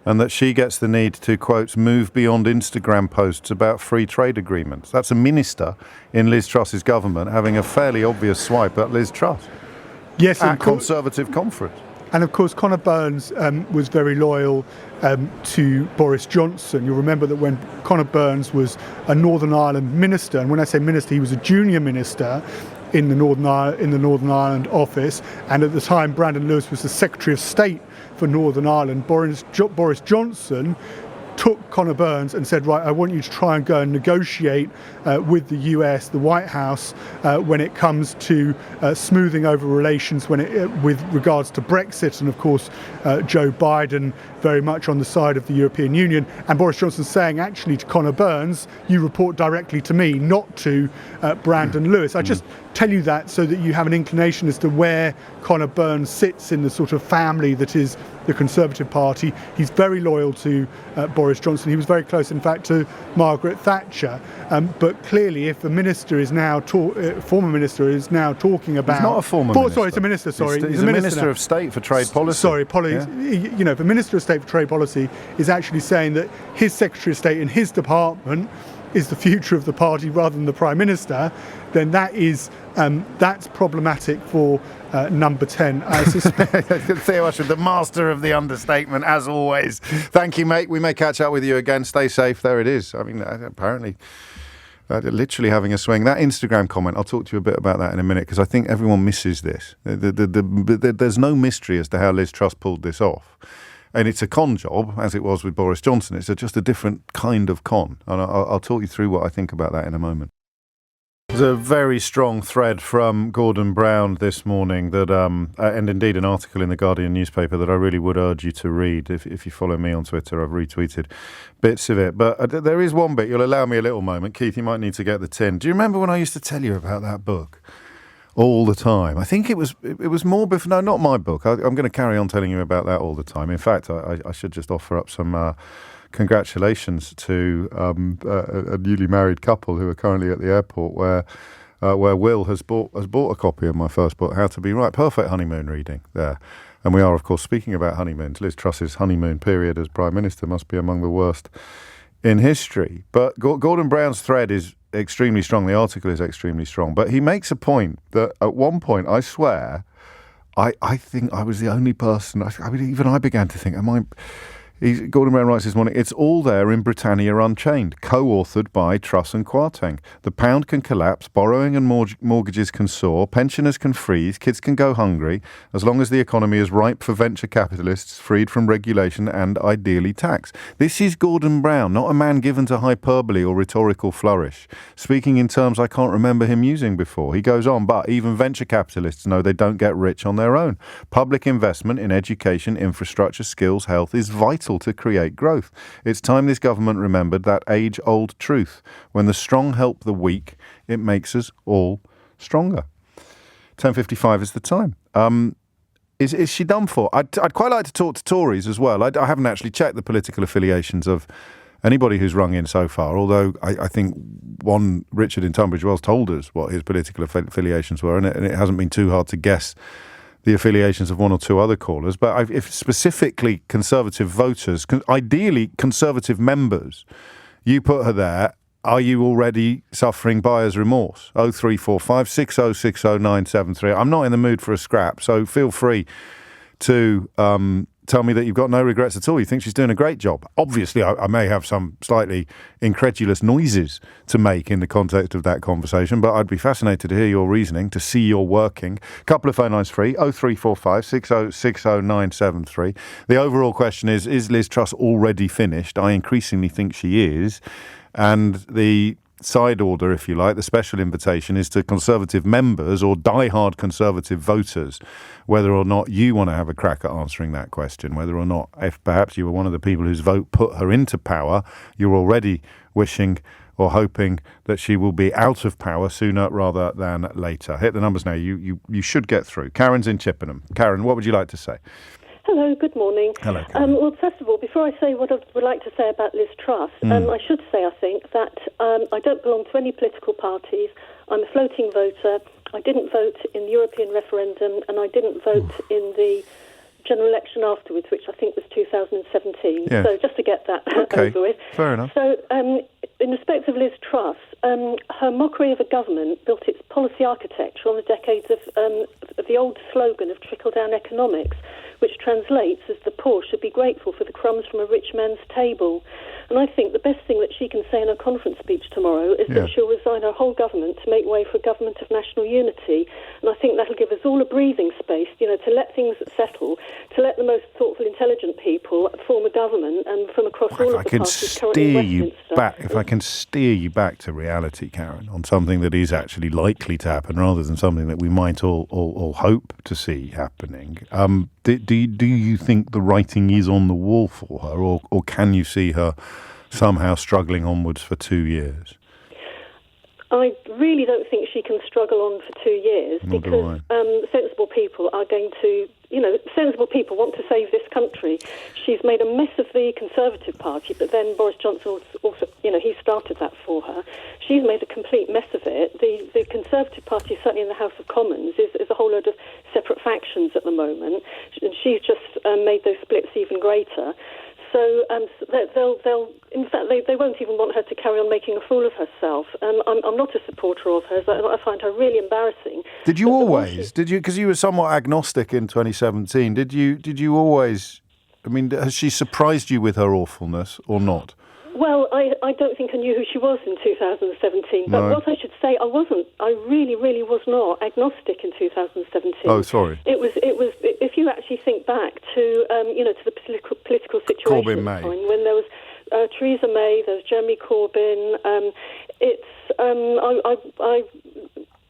A: and that she gets the need to, quotes, move beyond Instagram posts about free trade agreements. That's a minister in Liz Truss's government having a fairly obvious swipe at Liz Truss.
G: Yes,
A: at Conservative conference.
G: And of course, Conor Burns was very loyal to Boris Johnson. You'll remember that when Conor Burns was a Northern Ireland minister, and when I say minister, he was a junior minister in the Northern Ireland office, and at the time Brandon Lewis was the Secretary of State for Northern Ireland. Boris Johnson took Conor Burns and said, right, I want you to try and go and negotiate with the US, the White House, when it comes to smoothing over relations with regards to Brexit, and of course Joe Biden very much on the side of the European Union. And Boris Johnson saying actually to Conor Burns, you report directly to me, not to Brandon Lewis. I just tell you that so that you have an inclination as to where Conor Burns sits in the sort of family that is the Conservative Party. He's very loyal to Boris Johnson. He was very close, in fact, to Margaret Thatcher. But clearly, if a minister is now, former minister is now talking about...
A: He's not a former minister.
G: Sorry, it's a minister, sorry.
A: He's a minister of State for Trade Policy.
G: Sorry, you know, if a Minister of State for Trade Policy is actually saying that his Secretary of State in his department is the future of the party rather than the Prime Minister, then that is that's problematic for number 10, I suspect.
A: Theo Usher, the master of the understatement, as always. Thank you, mate. We may catch up with you again. Stay safe. There it is. I mean, apparently... literally having a swing. That Instagram comment, I'll talk to you a bit about that in a minute, because I think everyone misses this. There's no mystery as to how Liz Truss pulled this off. And it's a con job, as it was with Boris Johnson. It's just a different kind of con. And I'll talk you through what I think about that in a moment. There's a very strong thread from Gordon Brown this morning that, and indeed an article in the Guardian newspaper that I really would urge you to read. If you follow me on Twitter, I've retweeted bits of it. But there is one bit, you'll allow me a little moment. Keith, you might need to get the tin. Do you remember when I used to tell you about that book all the time? I think it was more before, no, not my book. I'm going to carry on telling you about that all the time. In fact, I should just offer up some... congratulations to a newly married couple who are currently at the airport, where Will has bought a copy of my first book, How to Be Right. Perfect honeymoon reading there. And we are, of course, speaking about honeymoons. Liz Truss's honeymoon period as Prime Minister must be among the worst in history. But Gordon Brown's thread is extremely strong. The article is extremely strong. But he makes a point that at one point, I swear, I think I was the only person. I mean, even I began to think, Gordon Brown writes this morning, it's all there in Britannia Unchained, co-authored by Truss and Kwarteng. The pound can collapse, borrowing and mortgages can soar, pensioners can freeze, kids can go hungry, as long as the economy is ripe for venture capitalists, freed from regulation and ideally tax. This is Gordon Brown, not a man given to hyperbole or rhetorical flourish, speaking in terms I can't remember him using before. He goes on, but even venture capitalists know they don't get rich on their own. Public investment in education, infrastructure, skills, health is vital to create growth. It's time this government remembered that age-old truth. When the strong help the weak, it makes us all stronger. 10:55 is the time. Is she done for? I'd quite like to talk to Tories as well. I haven't actually checked the political affiliations of anybody who's rung in so far, although I think one Richard in Tunbridge Wells told us what his political affiliations were, and it hasn't been too hard to guess the affiliations of one or two other callers. But if specifically Conservative voters, ideally Conservative members, you put her there, are you already suffering buyer's remorse? 0345 6060 973. I'm not in the mood for a scrap, so feel free to tell me that you've got no regrets at all. You think she's doing a great job. Obviously, I may have some slightly incredulous noises to make in the context of that conversation, but I'd be fascinated to hear your reasoning, to see your working. Couple of phone lines free, 0345 6060 973. The overall question is Liz Truss already finished? I increasingly think she is. And the side order, if you like, the special invitation is to Conservative members or die-hard Conservative voters, whether or not you want to have a crack at answering that question, whether or not, if perhaps you were one of the people whose vote put her into power, you're already wishing or hoping that she will be out of power sooner rather than later. Hit the numbers now. You should get through. Karen's in Chippenham. Karen, what would you like to say?
I: Hello, good morning.
A: Hello.
I: Well, first of all, before I say what I would like to say about Liz Truss, I should say, I think, that I don't belong to any political parties. I'm a floating voter. I didn't vote in the European referendum, and I didn't vote in the general election afterwards, which I think was 2017.
A: Yeah.
I: So just to get that over with.
A: Fair enough.
I: So in respect of Liz Truss, her mockery of a government built its policy architecture on the decades of the old slogan of trickle-down economics, which translates as the poor should be grateful for the crumbs from a rich man's table. And I think the best thing that she can say in her conference speech tomorrow is that she'll resign her whole government to make way for a government of national unity. And I think that'll give us all a breathing space, to let things settle, to let the most thoughtful, intelligent people form a government, and from across all of the parties currently in Westminster.
A: If I can steer you back to reality, Karen, on something that is actually likely to happen rather than something that we might all hope to see happening, do you think the writing is on the wall for her, or can you see her somehow struggling onwards for 2 years?
I: I really don't think she can struggle on for 2 years because sensible people are going to, sensible people want to save this country. She's made a mess of the Conservative Party, but then Boris Johnson also, he started that for her. She's made a complete mess of it. The Conservative Party, certainly in the House of Commons, is a whole load of separate factions at the moment, and she's just made those splits even greater. So they'll in fact, they won't even want her to carry on making a fool of herself. I'm not a supporter of hers. I find her really embarrassing.
A: Did you always? Did you? Because you were somewhat agnostic in 2017. Did you always? I mean, has she surprised you with her awfulness or not?
I: Well, I don't think I knew who she was in 2017. But what I should say, I really, really was not agnostic in 2017.
A: Oh, sorry.
I: It was. If you actually think back to, to the political situation
A: Corbyn
I: at
A: May.
I: the time when there was Theresa May, there was Jeremy Corbyn.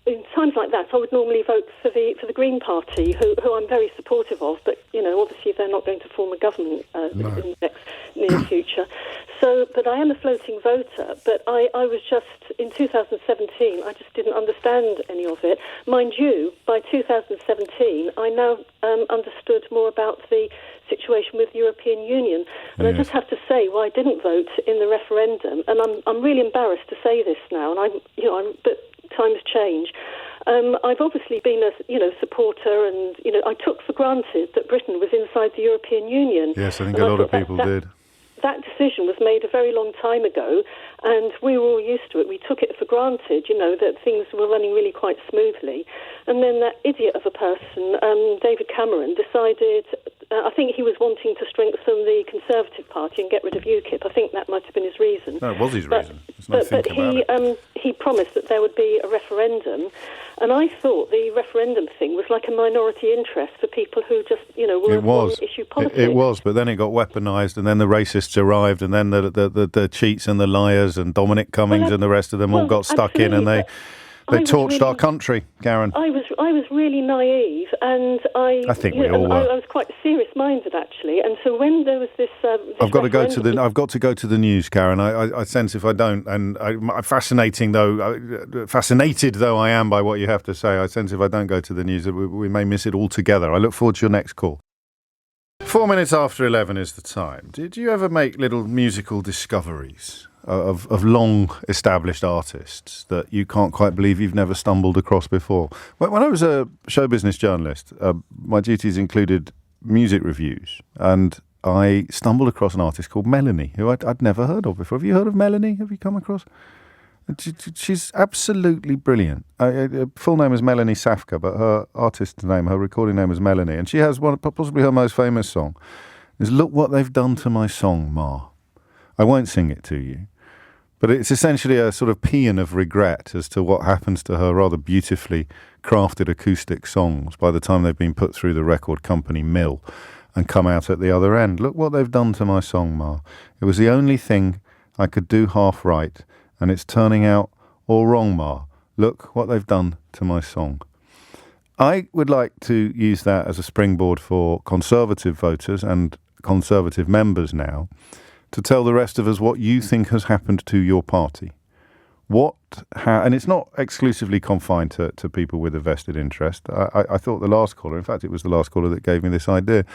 I: In times like that, I would normally vote for the Green Party, who I'm very supportive of. But obviously they're not going to form a government in the next near future. So, but I am a floating voter. But I was just in 2017. I just didn't understand any of it. Mind you, by 2017, I now understood more about the situation with the European Union. And I just have to say why I didn't vote in the referendum. And I'm really embarrassed to say this now. And but times change. I've obviously been a supporter, and I took for granted that Britain was inside the European Union.
A: Yes, I think a lot of people did.
I: That decision was made a very long time ago, and we were all used to it. We took it for granted, that things were running really quite smoothly. And then that idiot of a person, David Cameron, decided, I think he was wanting to strengthen the Conservative Party and get rid of UKIP. I think that might have been his reason.
A: No, it was his reason.
I: But he promised that there would be a referendum, and I thought the referendum thing was like a minority interest for people who just, were one-issue politics.
A: It was, but then it got weaponised, and then the racists arrived, and then the cheats and the liars and Dominic Cummings and the rest of them all got stuck in, and they torched our country, Karen.
I: I was really naive, and I
A: think we all were.
I: I was quite serious-minded, actually. And so when there was this,
A: I've got to go to the news, Karen. I sense if I don't, and fascinated though I am by what you have to say, I sense if I don't go to the news that we may miss it altogether. I look forward to your next call. 4 minutes after 11 is the time. Did you ever make little musical discoveries of long-established artists that you can't quite believe you've never stumbled across before? When I was a show business journalist, my duties included music reviews, and I stumbled across an artist called Melanie, who I'd never heard of before. Have you heard of Melanie? Have you come across? She's absolutely brilliant. Her full name is Melanie Safka, but her artist name, her recording name is Melanie, and she has possibly her most famous song is "Look What They've Done to My Song, Ma." I won't sing it to you, but it's essentially a sort of paean of regret as to what happens to her rather beautifully crafted acoustic songs by the time they've been put through the record company mill and come out at the other end. Look what they've done to my song, Ma. It was the only thing I could do half right, and it's turning out all wrong, Ma. Look what they've done to my song. I would like to use that as a springboard for Conservative voters and Conservative members now to tell the rest of us what you think has happened to your party. And it's not exclusively confined to people with a vested interest. I thought the last caller, in fact, it was the last caller that gave me this idea.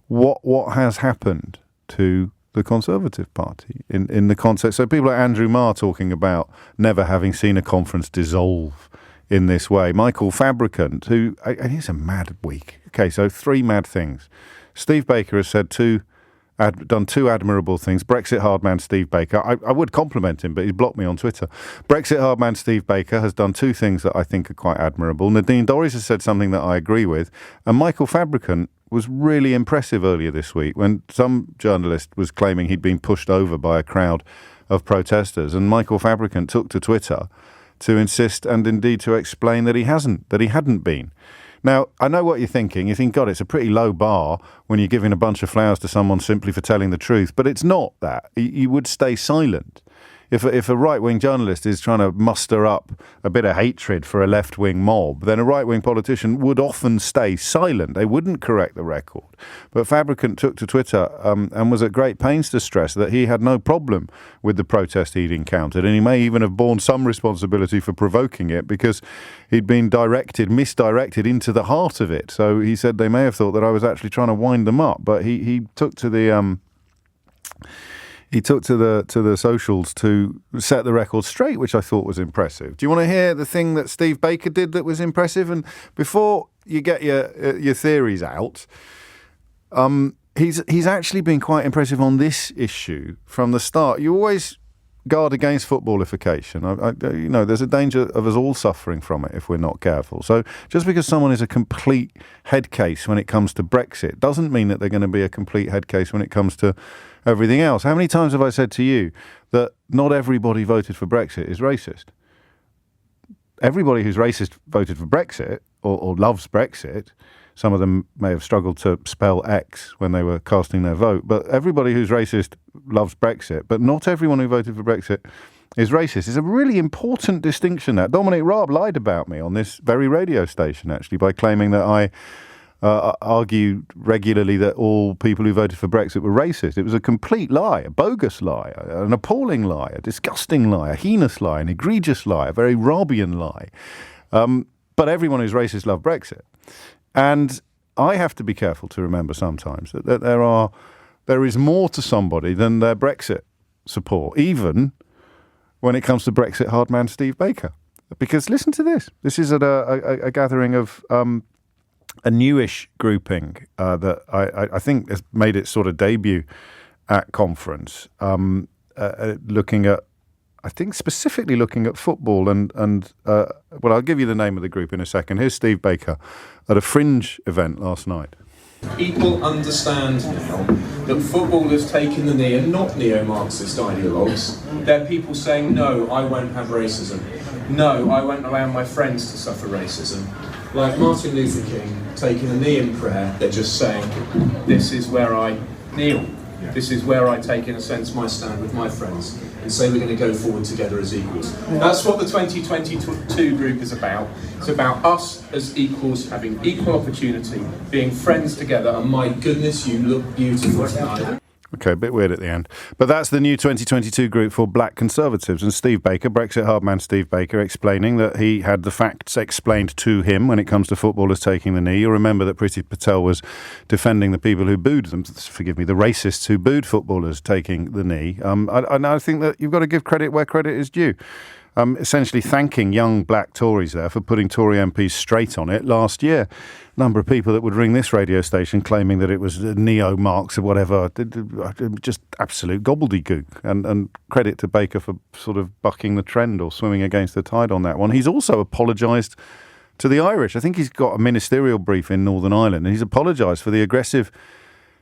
A: What has happened to the Conservative Party in the context? So people like Andrew Marr talking about never having seen a conference dissolve in this way. Michael Fabricant, and here's a mad week. Okay, so 3 mad things. Steve Baker has said done 2 admirable things. Brexit hardman Steve Baker. I would compliment him, but he's blocked me on Twitter. Brexit hardman Steve Baker has done 2 things that I think are quite admirable. Nadine Dorries has said something that I agree with. And Michael Fabricant was really impressive earlier this week when some journalist was claiming he'd been pushed over by a crowd of protesters. And Michael Fabricant took to Twitter to insist and indeed to explain that he hadn't been. Now, I know what you're thinking. You think, God, it's a pretty low bar when you're giving a bunch of flowers to someone simply for telling the truth. But it's not that. You would stay silent If a right-wing journalist is trying to muster up a bit of hatred for a left-wing mob, then a right-wing politician would often stay silent. They wouldn't correct the record. But Fabricant took to Twitter and was at great pains to stress that he had no problem with the protest he'd encountered, and he may even have borne some responsibility for provoking it because he'd been misdirected into the heart of it. So he said they may have thought that I was actually trying to wind them up, but he took to the to the socials to set the record straight, which I thought was impressive. Do you want to hear the thing that Steve Baker did that was impressive? And before you get your theories out, he's actually been quite impressive on this issue from the start. You always guard against footballification. There's a danger of us all suffering from it if we're not careful. So just because someone is a complete head case when it comes to Brexit doesn't mean that they're going to be a complete head case when it comes to everything else. How many times have I said to you that not everybody voted for Brexit is racist? Everybody who's racist voted for Brexit or loves Brexit. Some of them may have struggled to spell X when they were casting their vote, but everybody who's racist loves Brexit. But not everyone who voted for Brexit is racist. It's a really important distinction that Dominic Raab lied about me on this very radio station, actually, by claiming that I argue regularly that all people who voted for Brexit were racist. It was a complete lie, a bogus lie, an appalling lie, a disgusting lie, a heinous lie, an egregious lie, a very Raabian lie. But everyone who's racist loved Brexit. And I have to be careful to remember sometimes that there is more to somebody than their Brexit support, even when it comes to Brexit hard man Steve Baker. Because listen to this. This is at a gathering of a newish grouping that I think has made its sort of debut at conference, looking at, I think specifically looking at football and I'll give you the name of the group in a second. Here's Steve Baker at a Fringe event last night.
J: People understand now that football has taken the knee, and not neo-Marxist ideologues. They're people saying, no, I won't have racism. No, I won't allow my friends to suffer racism. Like Martin Luther King taking a knee in prayer, they're just saying, this is where I kneel. This is where I take, in a sense, my stand with my friends and say we're going to go forward together as equals. That's what the 2022 group is about. It's about us as equals, having equal opportunity, being friends together, and my goodness, you look beautiful tonight.
A: Okay, a bit weird at the end. But that's the new 2022 group for black conservatives. And Steve Baker, Brexit hard man Steve Baker, explaining that he had the facts explained to him when it comes to footballers taking the knee. You'll remember that Priti Patel was defending the people who booed them, forgive me, the racists who booed footballers taking the knee. And I think that you've got to give credit where credit is due. Essentially thanking young black Tories there for putting Tory MPs straight on it last year. Number of people that would ring this radio station claiming that it was neo-Marx or whatever, just absolute gobbledygook. And credit to Baker for sort of bucking the trend or swimming against the tide on that one. He's also apologised to the Irish. I think he's got a ministerial brief in Northern Ireland, and he's apologised for the aggressive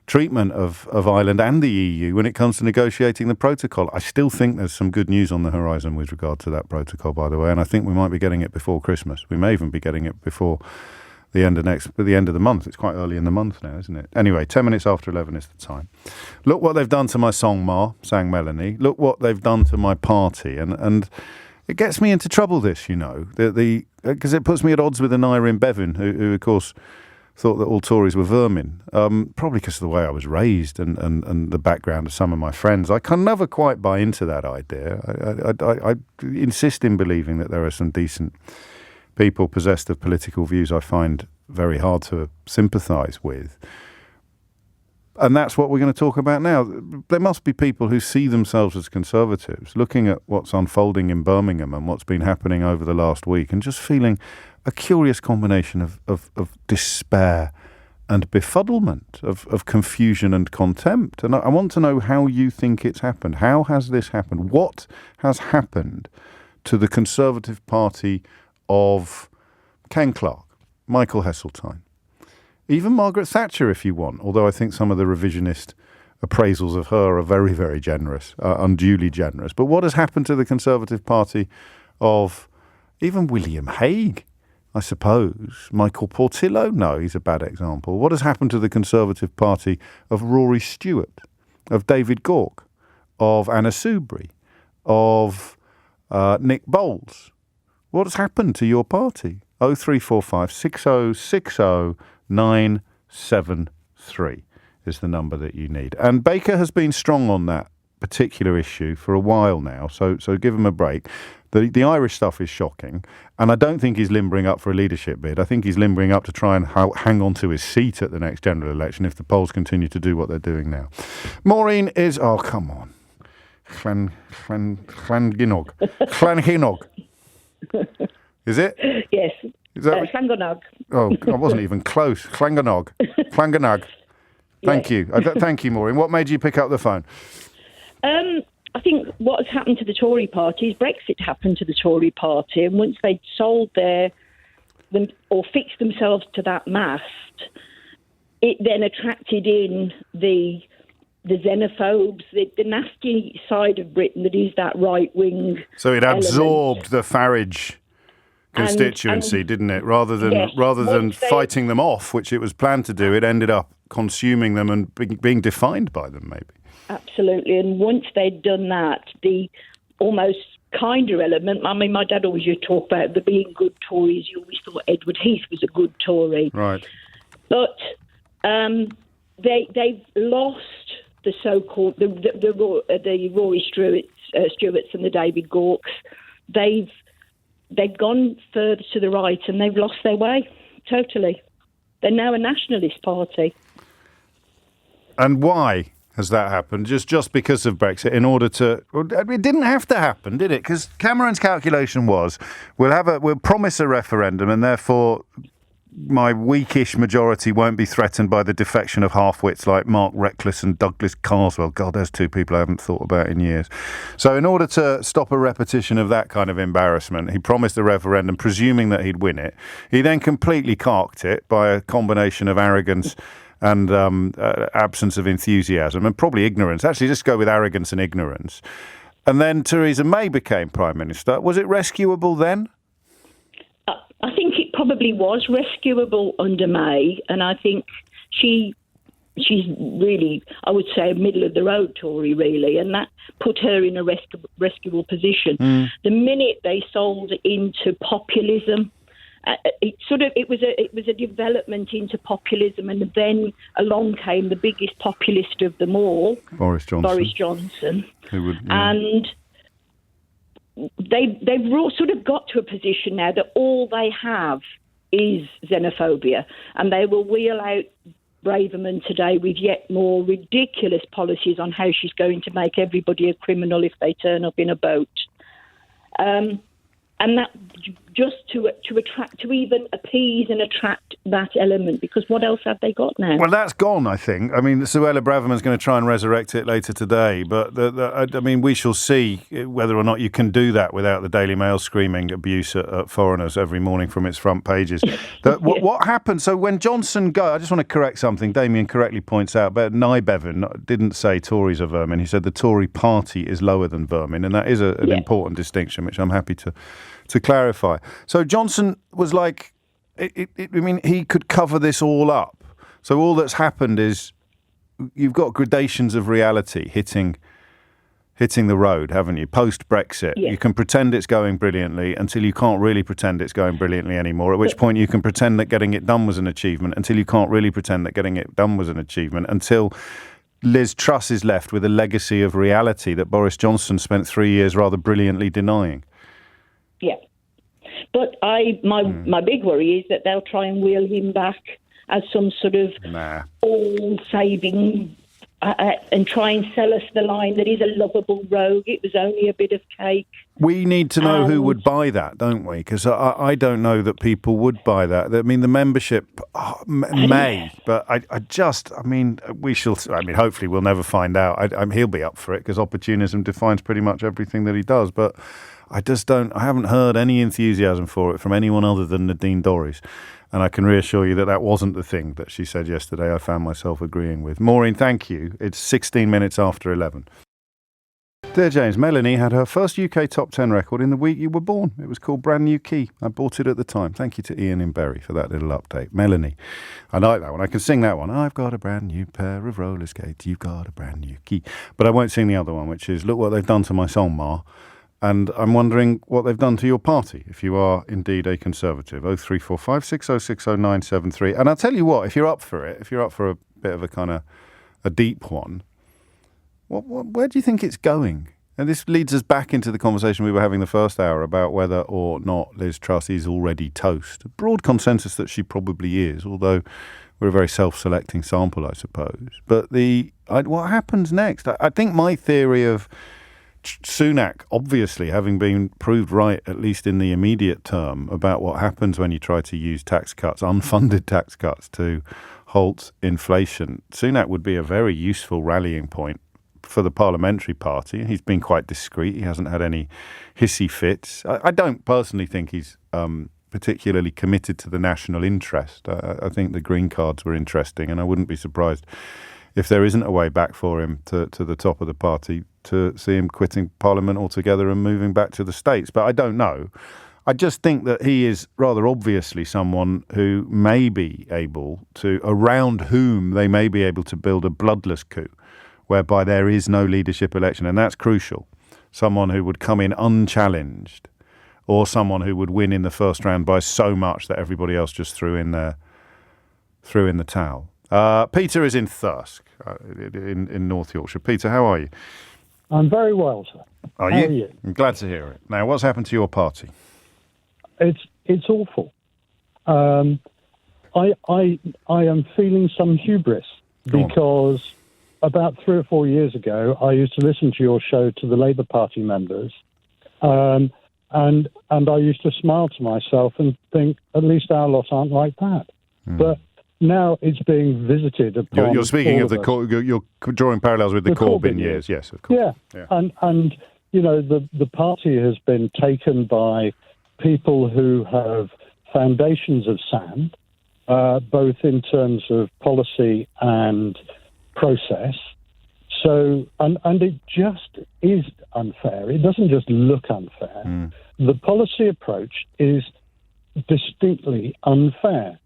A: treatment of Ireland and the EU when it comes to negotiating the protocol. I still think there's some good news on the horizon with regard to that protocol, by the way, and I think we might be getting it before Christmas. We may even be getting it before the end of the month. It's quite early in the month now, isn't it? Anyway, 10 minutes after 11 is the time. Look what they've done to my song, Ma, sang Melanie. Look what they've done to my party. And it gets me into trouble, this, you know, because it puts me at odds with an Irene Bevan, who of course, thought that all Tories were vermin, probably because of the way I was raised and the background of some of my friends. I can never quite buy into that idea. I insist in believing that there are some decent people possessed of political views I find very hard to sympathise with. And that's what we're going to talk about now. There must be people who see themselves as conservatives, looking at what's unfolding in Birmingham and what's been happening over the last week and just feeling a curious combination of despair and befuddlement, of confusion and contempt. And I want to know how you think it's happened. How has this happened? What has happened to the Conservative Party of Ken Clarke, Michael Heseltine, even Margaret Thatcher, if you want, although I think some of the revisionist appraisals of her are very, very generous, unduly generous. But what has happened to the Conservative Party of even William Hague, I suppose? Michael Portillo? No, he's a bad example. What has happened to the Conservative Party of Rory Stewart, of David Gauke, of Anna Soubry, of Nick Bowles. What has happened to your party? 0345 6060 973 is the number that you need. And Baker has been strong on that particular issue for a while now, so give him a break. The Irish stuff is shocking, and I don't think he's limbering up for a leadership bid. I think he's limbering up to try and hang on to his seat at the next general election if the polls continue to do what they're doing now. Maureen is... Oh, come on. Llanhinog. Llanhinog. Is it?
K: Yes.
A: Is that
K: Llangonog.
A: Oh, I wasn't even close. Llangonog. Llangonog. Thank you. Thank you, Maureen. What made you pick up the phone?
K: I think what has happened to the Tory party is Brexit happened to the Tory party, and once they'd sold or fixed themselves to that mast, it then attracted in the xenophobes, the nasty side of Britain that is that right wing.
A: So it absorbed the Farage constituency, didn't it? Rather than fighting them off, which it was planned to do, it ended up consuming them and being defined by them, maybe.
K: Absolutely. And once they'd done that, the almost kinder element, I mean, my dad always used to talk about the being good Tories. You always thought Edward Heath was a good Tory.
A: Right.
K: But they've lost the so-called, the Rory Stewarts and the David Gawks. They've gone further to the right and they've lost their way, totally. They're now a nationalist party.
A: And why has that happened? Just because of Brexit? In order to... It didn't have to happen, did it? Because Cameron's calculation was, we'll promise a referendum and therefore my weakish majority won't be threatened by the defection of half-wits like Mark Reckless and Douglas Carswell. God, there's two people I haven't thought about in years. So in order to stop a repetition of that kind of embarrassment, he promised a referendum, presuming that he'd win it. He then completely carked it by a combination of arrogance and absence of enthusiasm and probably ignorance. Actually, just go with arrogance and ignorance. And then Theresa May became Prime Minister. Was it rescuable then?
K: I think it probably was rescuable under May, and I think she's really, I would say, a middle-of-the-road Tory, really, and that put her in a rescuable position. The minute they sold into populism, it was a development into populism, and then along came the biggest populist of them all, Boris Johnson, and they've sort of got to a position now that all they have is xenophobia, and they will wheel out Braverman today with yet more ridiculous policies on how she's going to make everybody a criminal if they turn up in a boat. And that just to attract, to even appease and attract that element, because what else have they got now?
A: Well, that's gone, I think. I mean, Suella Braverman's going to try and resurrect it later today, but I mean, we shall see whether or not you can do that without the Daily Mail screaming abuse at foreigners every morning from its front pages. What happened? So when Johnson I just want to correct something. Damien correctly points out, but Nijbevan didn't say Tories are vermin. He said the Tory party is lower than vermin, and that is an important distinction, which I'm happy to clarify. So Johnson was like, I mean, he could cover this all up. So all that's happened is you've got gradations of reality hitting the road, haven't you? Post-Brexit, you can pretend it's going brilliantly until you can't really pretend it's going brilliantly anymore, at which point you can pretend that getting it done was an achievement until you can't really pretend that getting it done was an achievement, until Liz Truss is left with a legacy of reality that Boris Johnson spent 3 years rather brilliantly denying.
K: Yeah. But my big worry is that they'll try and wheel him back as some sort of all-saving and try and sell us the line that he's a lovable rogue. It was only a bit of cake.
A: We need to know who would buy that, don't we? Because I don't know that people would buy that. I mean, the membership may, but we shall. I mean, hopefully we'll never find out. He'll be up for it because opportunism defines pretty much everything that he does. But I haven't heard any enthusiasm for it from anyone other than Nadine Dorries. And I can reassure you that wasn't the thing that she said yesterday I found myself agreeing with. Maureen, thank you. It's 16 minutes after 11. Dear James, Melanie had her first UK top 10 record in the week you were born. It was called Brand New Key. I bought it at the time. Thank you to Ian in Bury for that little update. Melanie, I like that one. I can sing that one. I've got a brand new pair of roller skates. You've got a brand new key. But I won't sing the other one, which is Look What They've Done to My Song, Ma. And I'm wondering what they've done to your party, if you are indeed a Conservative. 0345 6060 973. And I'll tell you what, if you're up for it, if you're up for a bit of a kind of a deep one, where do you think it's going? And this leads us back into the conversation we were having the first hour about whether or not Liz Truss is already toast. A broad consensus that she probably is, although we're a very self-selecting sample, I suppose. But what happens next? I think my theory of Sunak obviously having been proved right, at least in the immediate term, about what happens when you try to use tax cuts, unfunded tax cuts, to halt inflation. Sunak would be a very useful rallying point for the parliamentary party. He's been quite discreet. He hasn't had any hissy fits. I don't personally think he's particularly committed to the national interest. I think the green cards were interesting, and I wouldn't be surprised if there isn't a way back for him to the top of the party, to see him quitting Parliament altogether and moving back to the States. But I don't know. I just think that he is rather obviously someone who may be able to, around whom they may be able to build a bloodless coup, whereby there is no leadership election, and that's crucial. Someone who would come in unchallenged, or someone who would win in the first round by so much that everybody else just threw in the towel. Peter is in Thirsk, in North Yorkshire. Peter, how are you?
L: I'm very well, sir.
A: How are you? I'm glad to hear it. Now, what's happened to your party?
L: It's awful. I am feeling some hubris because about 3 or 4 years ago, I used to listen to your show to the Labour Party members, and I used to smile to myself and think, at least our lot aren't like that. But now it's being visited upon.
A: You're speaking of you're drawing parallels with the Corbyn years, yes, of course.
L: Yeah. And you know, the party has been taken by people who have foundations of sand, both in terms of policy and process. So, and it just is unfair. It doesn't just look unfair. The policy approach is distinctly unfair.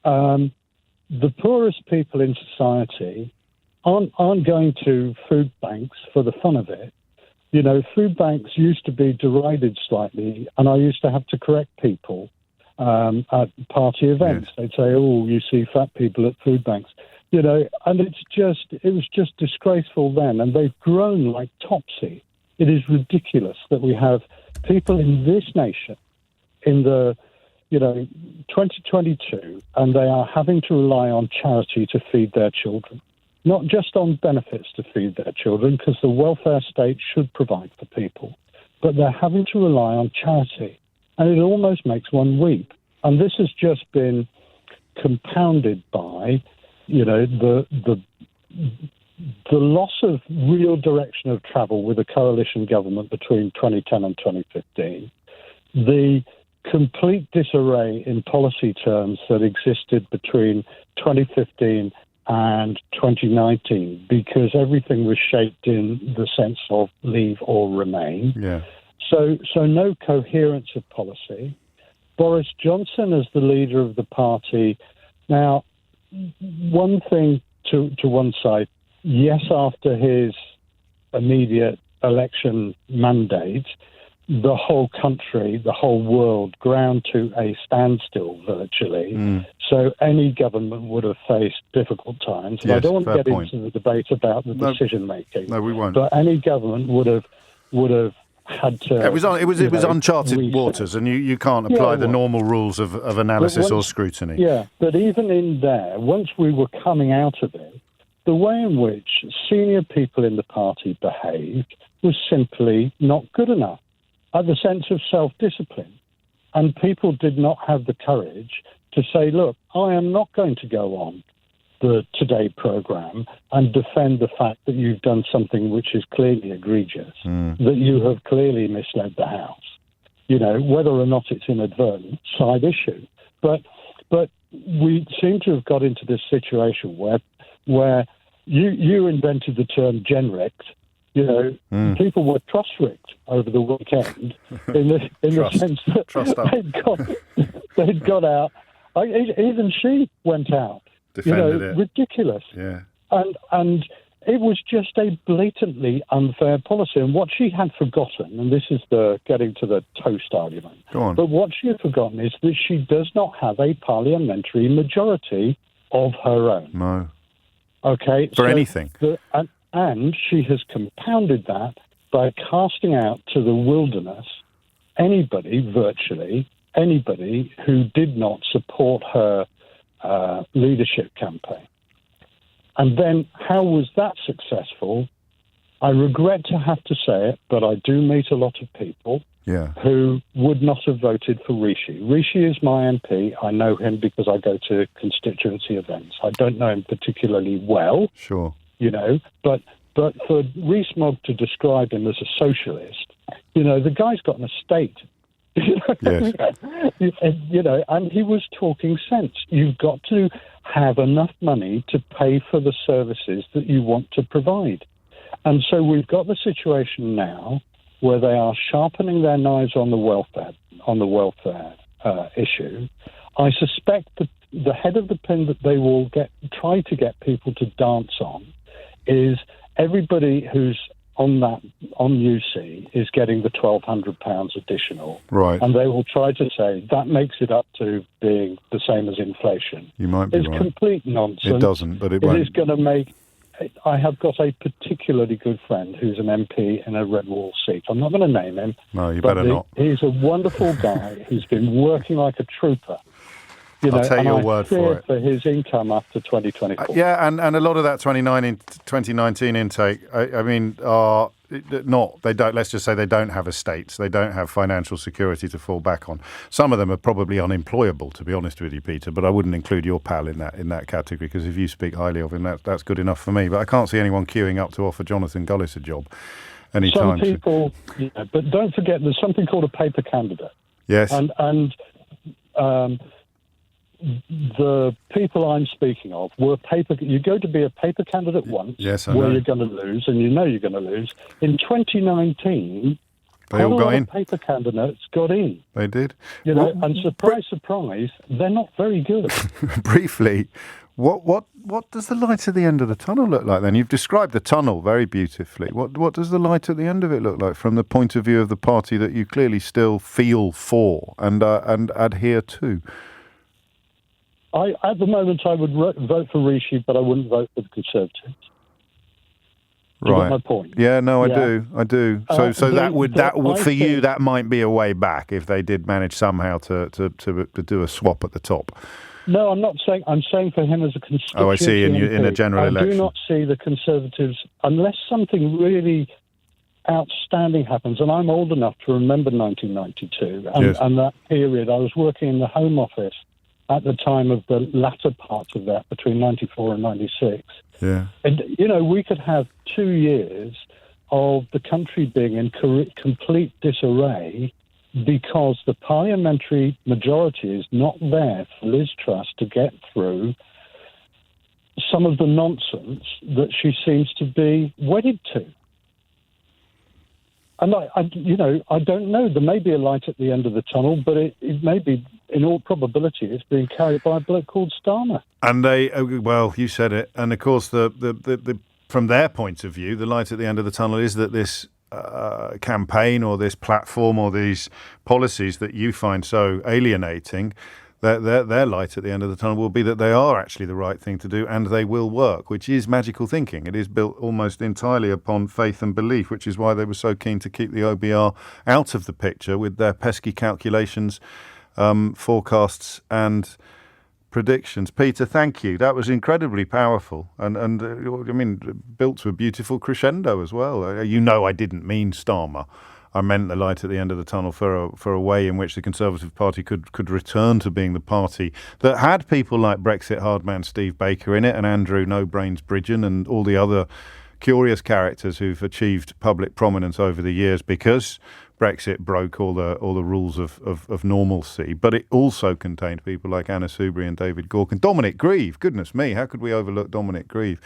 L: The poorest people in society aren't going to food banks for the fun of it. You know, food banks used to be derided slightly, and I used to have to correct people at party events. Yes. They'd say, "Oh, you see fat people at food banks." You know, and it was just disgraceful then, and they've grown like Topsy. It is ridiculous that we have people in this nation in the 2022, and they are having to rely on charity to feed their children. Not just on benefits to feed their children, because the welfare state should provide for people, but they're having to rely on charity. And it almost makes one weep. And this has just been compounded by, the loss of real direction of travel with a coalition government between 2010 and 2015, the complete disarray in policy terms that existed between 2015 and 2019, because everything was shaped in the sense of leave or remain.
A: Yeah.
L: So no coherence of policy. Boris Johnson as the leader of the party. Now, one thing to one side, yes, after his immediate election mandate, the whole country, the whole world ground to a standstill virtually. So any government would have faced difficult times. And
A: yes,
L: I don't want to get
A: point.
L: into the debate about the decision making.
A: No, we won't.
L: But any government would have had to.
A: It was uncharted waters, and you can't apply the normal rules of analysis or scrutiny.
L: Yeah, but even in there, once we were coming out of it, the way in which senior people in the party behaved was simply not good enough. Had the sense of self-discipline, and people did not have the courage to say, look, I am not going to go on the Today programme and defend the fact that you've done something which is clearly egregious, that you have clearly misled the House. You know, whether or not it's inadvertent, side issue. But we seem to have got into this situation where you invented the term generic, People were trust-rigged over the weekend in the sense that they'd got out. Even she went out.
A: Defended it.
L: Ridiculous.
A: Yeah.
L: And it was just a blatantly unfair policy. And what she had forgotten, and this is getting to the toast argument,
A: go on.
L: But what she had forgotten is that she does not have a parliamentary majority of her own.
A: No.
L: Okay.
A: For anything.
L: And she has compounded that by casting out to the wilderness virtually anybody who did not support her leadership campaign. And then how was that successful? I regret to have to say it, but I do meet a lot of people who would not have voted for Rishi. Rishi is my MP. I know him because I go to constituency events. I don't know him particularly well.
A: Sure.
L: But for Rees-Mogg to describe him as a socialist, the guy's got an estate.
A: Yes.
L: And he was talking sense. You've got to have enough money to pay for the services that you want to provide. And so we've got the situation now where they are sharpening their knives on the welfare issue. I suspect that the head of the pin that they will try to get people to dance on is everybody who's on UC is getting the £1,200 additional.
A: Right.
L: And they will try to say that makes it up to being the same as inflation.
A: You might be
L: right. It's complete nonsense.
A: It doesn't, but it won't.
L: It is going to make... I have got a particularly good friend who's an MP in a red wall seat. I'm not going to name him.
A: No, you better not.
L: He's a wonderful guy who's been working like a trooper.
A: I'll take your word for it.
L: For his income after 2024.
A: And a lot of that 2019 intake, they don't. Let's just say they don't have estates. They don't have financial security to fall back on. Some of them are probably unemployable, to be honest with you, Peter. But I wouldn't include your pal in that category, because if you speak highly of him, that's good enough for me. But I can't see anyone queuing up to offer Jonathan Gullis a job anytime.
L: Some people, but don't forget, there's something called a paper candidate.
A: Yes.
L: And the people I'm speaking of were paper. You go to be a paper candidate once, where you're going to lose, and you know you're going to lose. In 2019,
A: they all got in.
L: Paper candidates got in.
A: They did.
L: And surprise, they're not very good.
A: Briefly, what does the light at the end of the tunnel look like? Then you've described the tunnel very beautifully. What does the light at the end of it look like from the point of view of the party that you clearly still feel for and adhere to?
L: At the moment, I would vote for Rishi, but I wouldn't vote for the Conservatives. Do you get my point?
A: Yeah, no, I do. So that would for you, that might be a way back if they did manage somehow to do a swap at the top.
L: No, I'm not saying. I'm saying for him as a constituency.
A: Oh, I see. In a general election,
L: I do not see the Conservatives unless something really outstanding happens. And I'm old enough to remember 1992 and that period. I was working in the Home Office at the time of the latter parts of that, between 94 and 96.
A: Yeah.
L: And, we could have 2 years of the country being in complete disarray because the parliamentary majority is not there for Liz Truss to get through some of the nonsense that she seems to be wedded to. And I don't know. There may be a light at the end of the tunnel, but it may be, in all probability, it's being carried by a bloke called Starmer.
A: And you said it. And of course, the from their point of view, the light at the end of the tunnel is that this campaign or this platform or these policies that you find so alienating, their light at the end of the tunnel will be that they are actually the right thing to do and they will work, which is magical thinking. It is built almost entirely upon faith and belief, which is why they were so keen to keep the OBR out of the picture with their pesky calculations, forecasts and predictions. Peter, thank you. That was incredibly powerful and built to a beautiful crescendo as well. I didn't mean Starmer. I meant the light at the end of the tunnel for a way in which the Conservative Party could return to being the party that had people like Brexit hardman Steve Baker in it and Andrew No Brains Bridgen and all the other curious characters who've achieved public prominence over the years because Brexit broke all the rules of normalcy. But it also contained people like Anna Soubry and David Gork and Dominic Grieve. Goodness me, how could we overlook Dominic Grieve?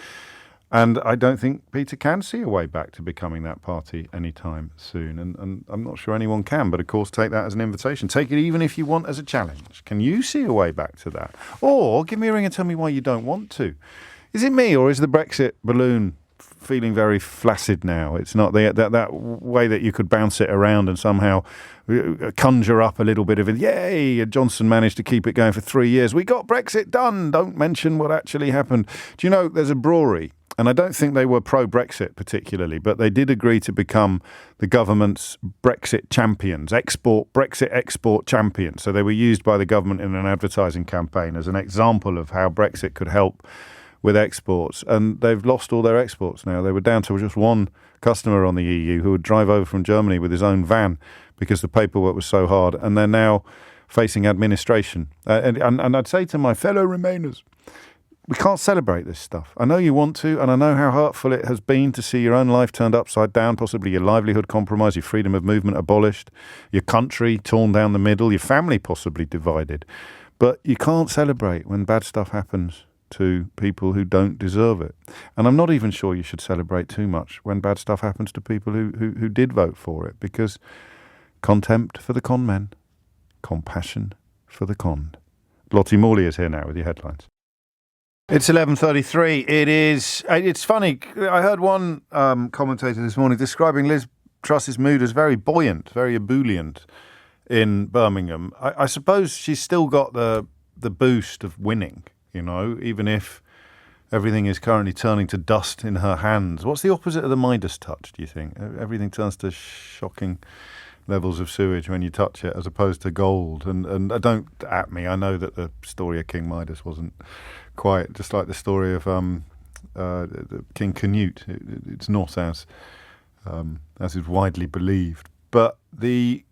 A: And I don't think Peter can see a way back to becoming that party anytime soon. And I'm not sure anyone can. But, of course, take that as an invitation. Take it even if you want as a challenge. Can you see a way back to that? Or give me a ring and tell me why you don't want to. Is it me, or is the Brexit balloon feeling very flaccid now? It's not that way that you could bounce it around and somehow conjure up a little bit of it. Yay, Johnson managed to keep it going for 3 years. We got Brexit done. Don't mention what actually happened. Do you know, there's a brewery, and I don't think they were pro-Brexit particularly, but they did agree to become the government's Brexit champions, Brexit export champions. So they were used by the government in an advertising campaign as an example of how Brexit could help with exports. And they've lost all their exports now. They were down to just one customer on the EU who would drive over from Germany with his own van because the paperwork was so hard. And they're now facing administration. And I'd say to my fellow Remainers, we can't celebrate this stuff. I know you want to, and I know how hurtful it has been to see your own life turned upside down, possibly your livelihood compromised, your freedom of movement abolished, your country torn down the middle, your family possibly divided. But you can't celebrate when bad stuff happens to people who don't deserve it. And I'm not even sure you should celebrate too much when bad stuff happens to people who did vote for it, because contempt for the con men, compassion for the conned. Lottie Morley is here now with your headlines. It's 11:33. It's funny. I heard one commentator this morning describing Liz Truss's mood as very buoyant, very ebullient in Birmingham. I suppose she's still got the boost of winning, you know, even if everything is currently turning to dust in her hands. What's the opposite of the Midas touch, do you think? Everything turns to shocking levels of sewage when you touch it, as opposed to gold. And don't at me. I know that the story of King Midas wasn't quite just like the story of King Canute. It's not as is widely believed. But the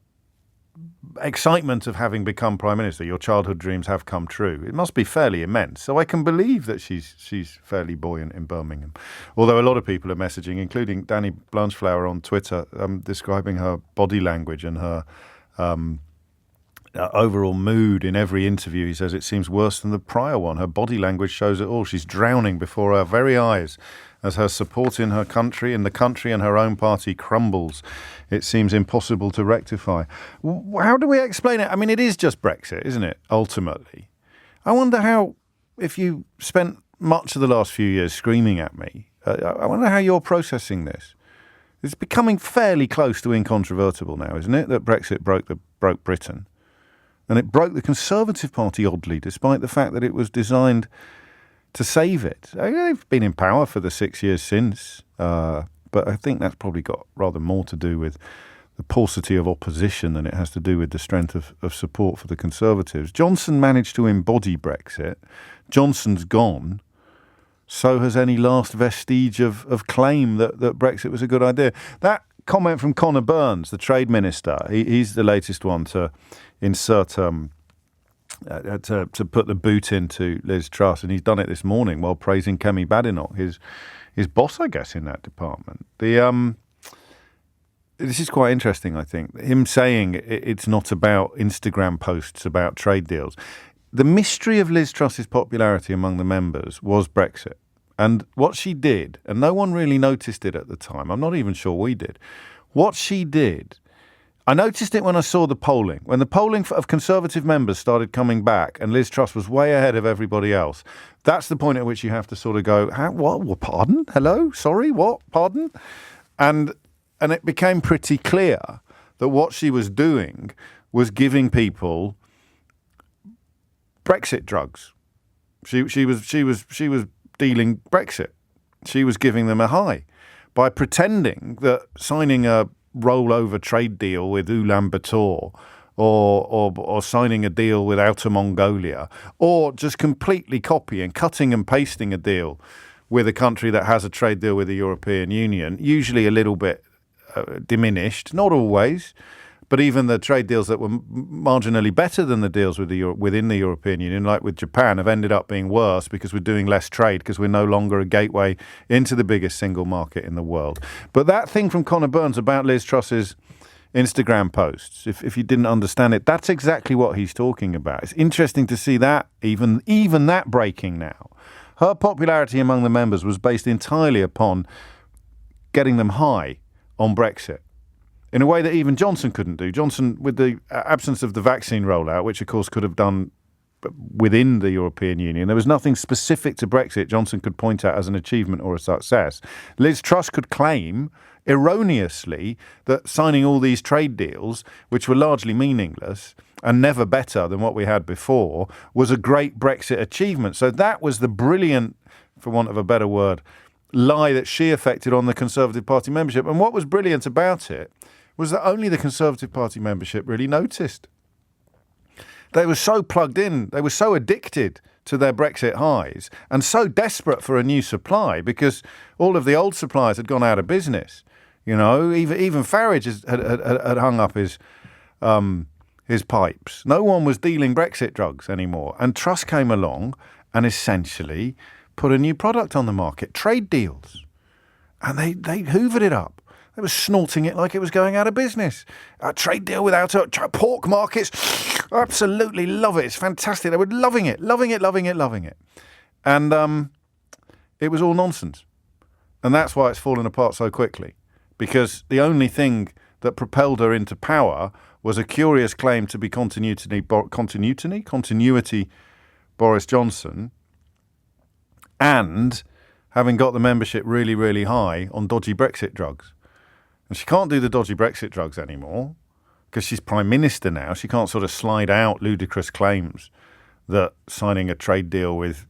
A: excitement of having become Prime Minister, your childhood dreams have come true. It must be fairly immense. So I can believe that she's fairly buoyant in Birmingham. Although a lot of people are messaging, including Danny Blanchflower on Twitter, describing her body language and her overall mood in every interview. He says it seems worse than the prior one. Her body language shows it all. She's drowning before our very eyes as her support in her country, in the country and her own party crumbles. It seems impossible to rectify. How do we explain it? I mean, it is just Brexit, isn't it, ultimately? I wonder how, if you spent much of the last few years screaming at me, I wonder how you're processing this. It's becoming fairly close to incontrovertible now, isn't it, that Brexit broke Britain? And it broke the Conservative Party, oddly, despite the fact that it was designed to save it. They've been in power for the 6 years since, but I think that's probably got rather more to do with the paucity of opposition than it has to do with the strength of support for the Conservatives. Johnson managed to embody Brexit. Johnson's gone. So has any last vestige of claim that Brexit was a good idea. That comment from Conor Burns, the trade minister, he's the latest one to insert to put the boot into Liz Truss, and he's done it this morning while praising Kemi Badenoch, his boss, I guess, in that department. This is quite interesting, I think. Him saying it's not about Instagram posts about trade deals. The mystery of Liz Truss's popularity among the members was Brexit. And what she did, and no one really noticed it at the time, I'm not even sure we did, what she did, I noticed it when I saw the polling. When the polling of Conservative members started coming back and Liz Truss was way ahead of everybody else, that's the point at which you have to sort of go, what, pardon? Hello? Sorry? What? Pardon? And it became pretty clear that what she was doing was giving people Brexit drugs. She was dealing Brexit. She was giving them a high by pretending that signing a rollover trade deal with Ulaanbaatar or signing a deal with Outer Mongolia, or just completely cutting and pasting a deal with a country that has a trade deal with the European Union, usually a little bit diminished, not always, but even the trade deals that were marginally better than the deals within the European Union, like with Japan, have ended up being worse because we're doing less trade, because we're no longer a gateway into the biggest single market in the world. But that thing from Conor Burns about Liz Truss's Instagram posts, if you didn't understand it, that's exactly what he's talking about. It's interesting to see that, even that breaking now. Her popularity among the members was based entirely upon getting them high on Brexit in a way that even Johnson couldn't do. Johnson, with the absence of the vaccine rollout, which of course could have done within the European Union, there was nothing specific to Brexit Johnson could point at as an achievement or a success. Liz Truss could claim erroneously that signing all these trade deals, which were largely meaningless and never better than what we had before, was a great Brexit achievement. So that was the brilliant, for want of a better word, lie that she affected on the Conservative Party membership. And what was brilliant about it was that only the Conservative Party membership really noticed. They were so plugged in, they were so addicted to their Brexit highs and so desperate for a new supply because all of the old suppliers had gone out of business. You know, even Farage had hung up his pipes. No one was dealing Brexit drugs anymore. And Truss came along and essentially put a new product on the market, trade deals. And they hoovered it up. They were snorting it like it was going out of business. A trade deal without pork markets. Absolutely love it. It's fantastic. They were loving it. And it was all nonsense. And that's why it's fallen apart so quickly. Because the only thing that propelled her into power was a curious claim to be continuity Boris Johnson, and having got the membership really, really high on dodgy Brexit drugs. And she can't do the dodgy Brexit drugs anymore because she's Prime Minister now. She can't sort of slide out ludicrous claims that signing a trade deal with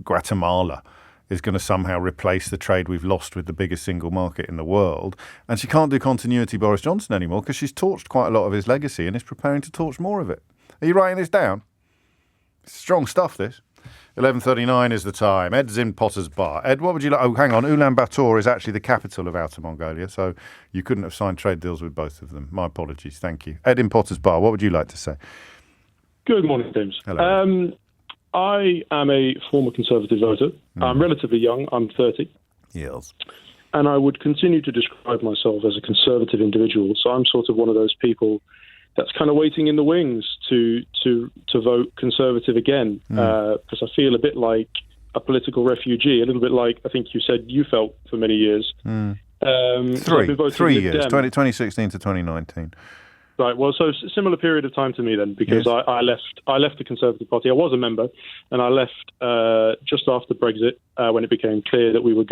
A: Guatemala is going to somehow replace the trade we've lost with the biggest single market in the world. And she can't do continuity Boris Johnson anymore because she's torched quite a lot of his legacy and is preparing to torch more of it. Are you writing this down? It's strong stuff, this. 11:39 is the time. Ed's in Potter's Bar. Ed, what would you like? Oh, hang on. Ulaanbaatar is actually the capital of Outer Mongolia, so you couldn't have signed trade deals with both of them. My apologies. Thank you. Ed in Potter's Bar, what would you like to say?
F: Good morning, James.
A: Hello.
F: I am a former Conservative voter. I'm relatively young. I'm 30.
A: Yes.
F: And I would continue to describe myself as a Conservative individual. So I'm sort of one of those people that's kind of waiting in the wings to vote Conservative again, because I feel a bit like a political refugee, a little bit like I think you said you felt for many years.
A: 3 years, 2016 to 2019.
F: Right. Well, so similar period of time to me then, because yes. I left the Conservative Party. I was a member, and I left just after Brexit when it became clear that we were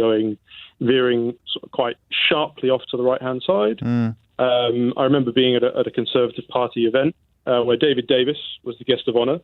F: veering sort of quite sharply off to the right-hand side. I remember being at a Conservative Party event where David Davis was the guest of honour,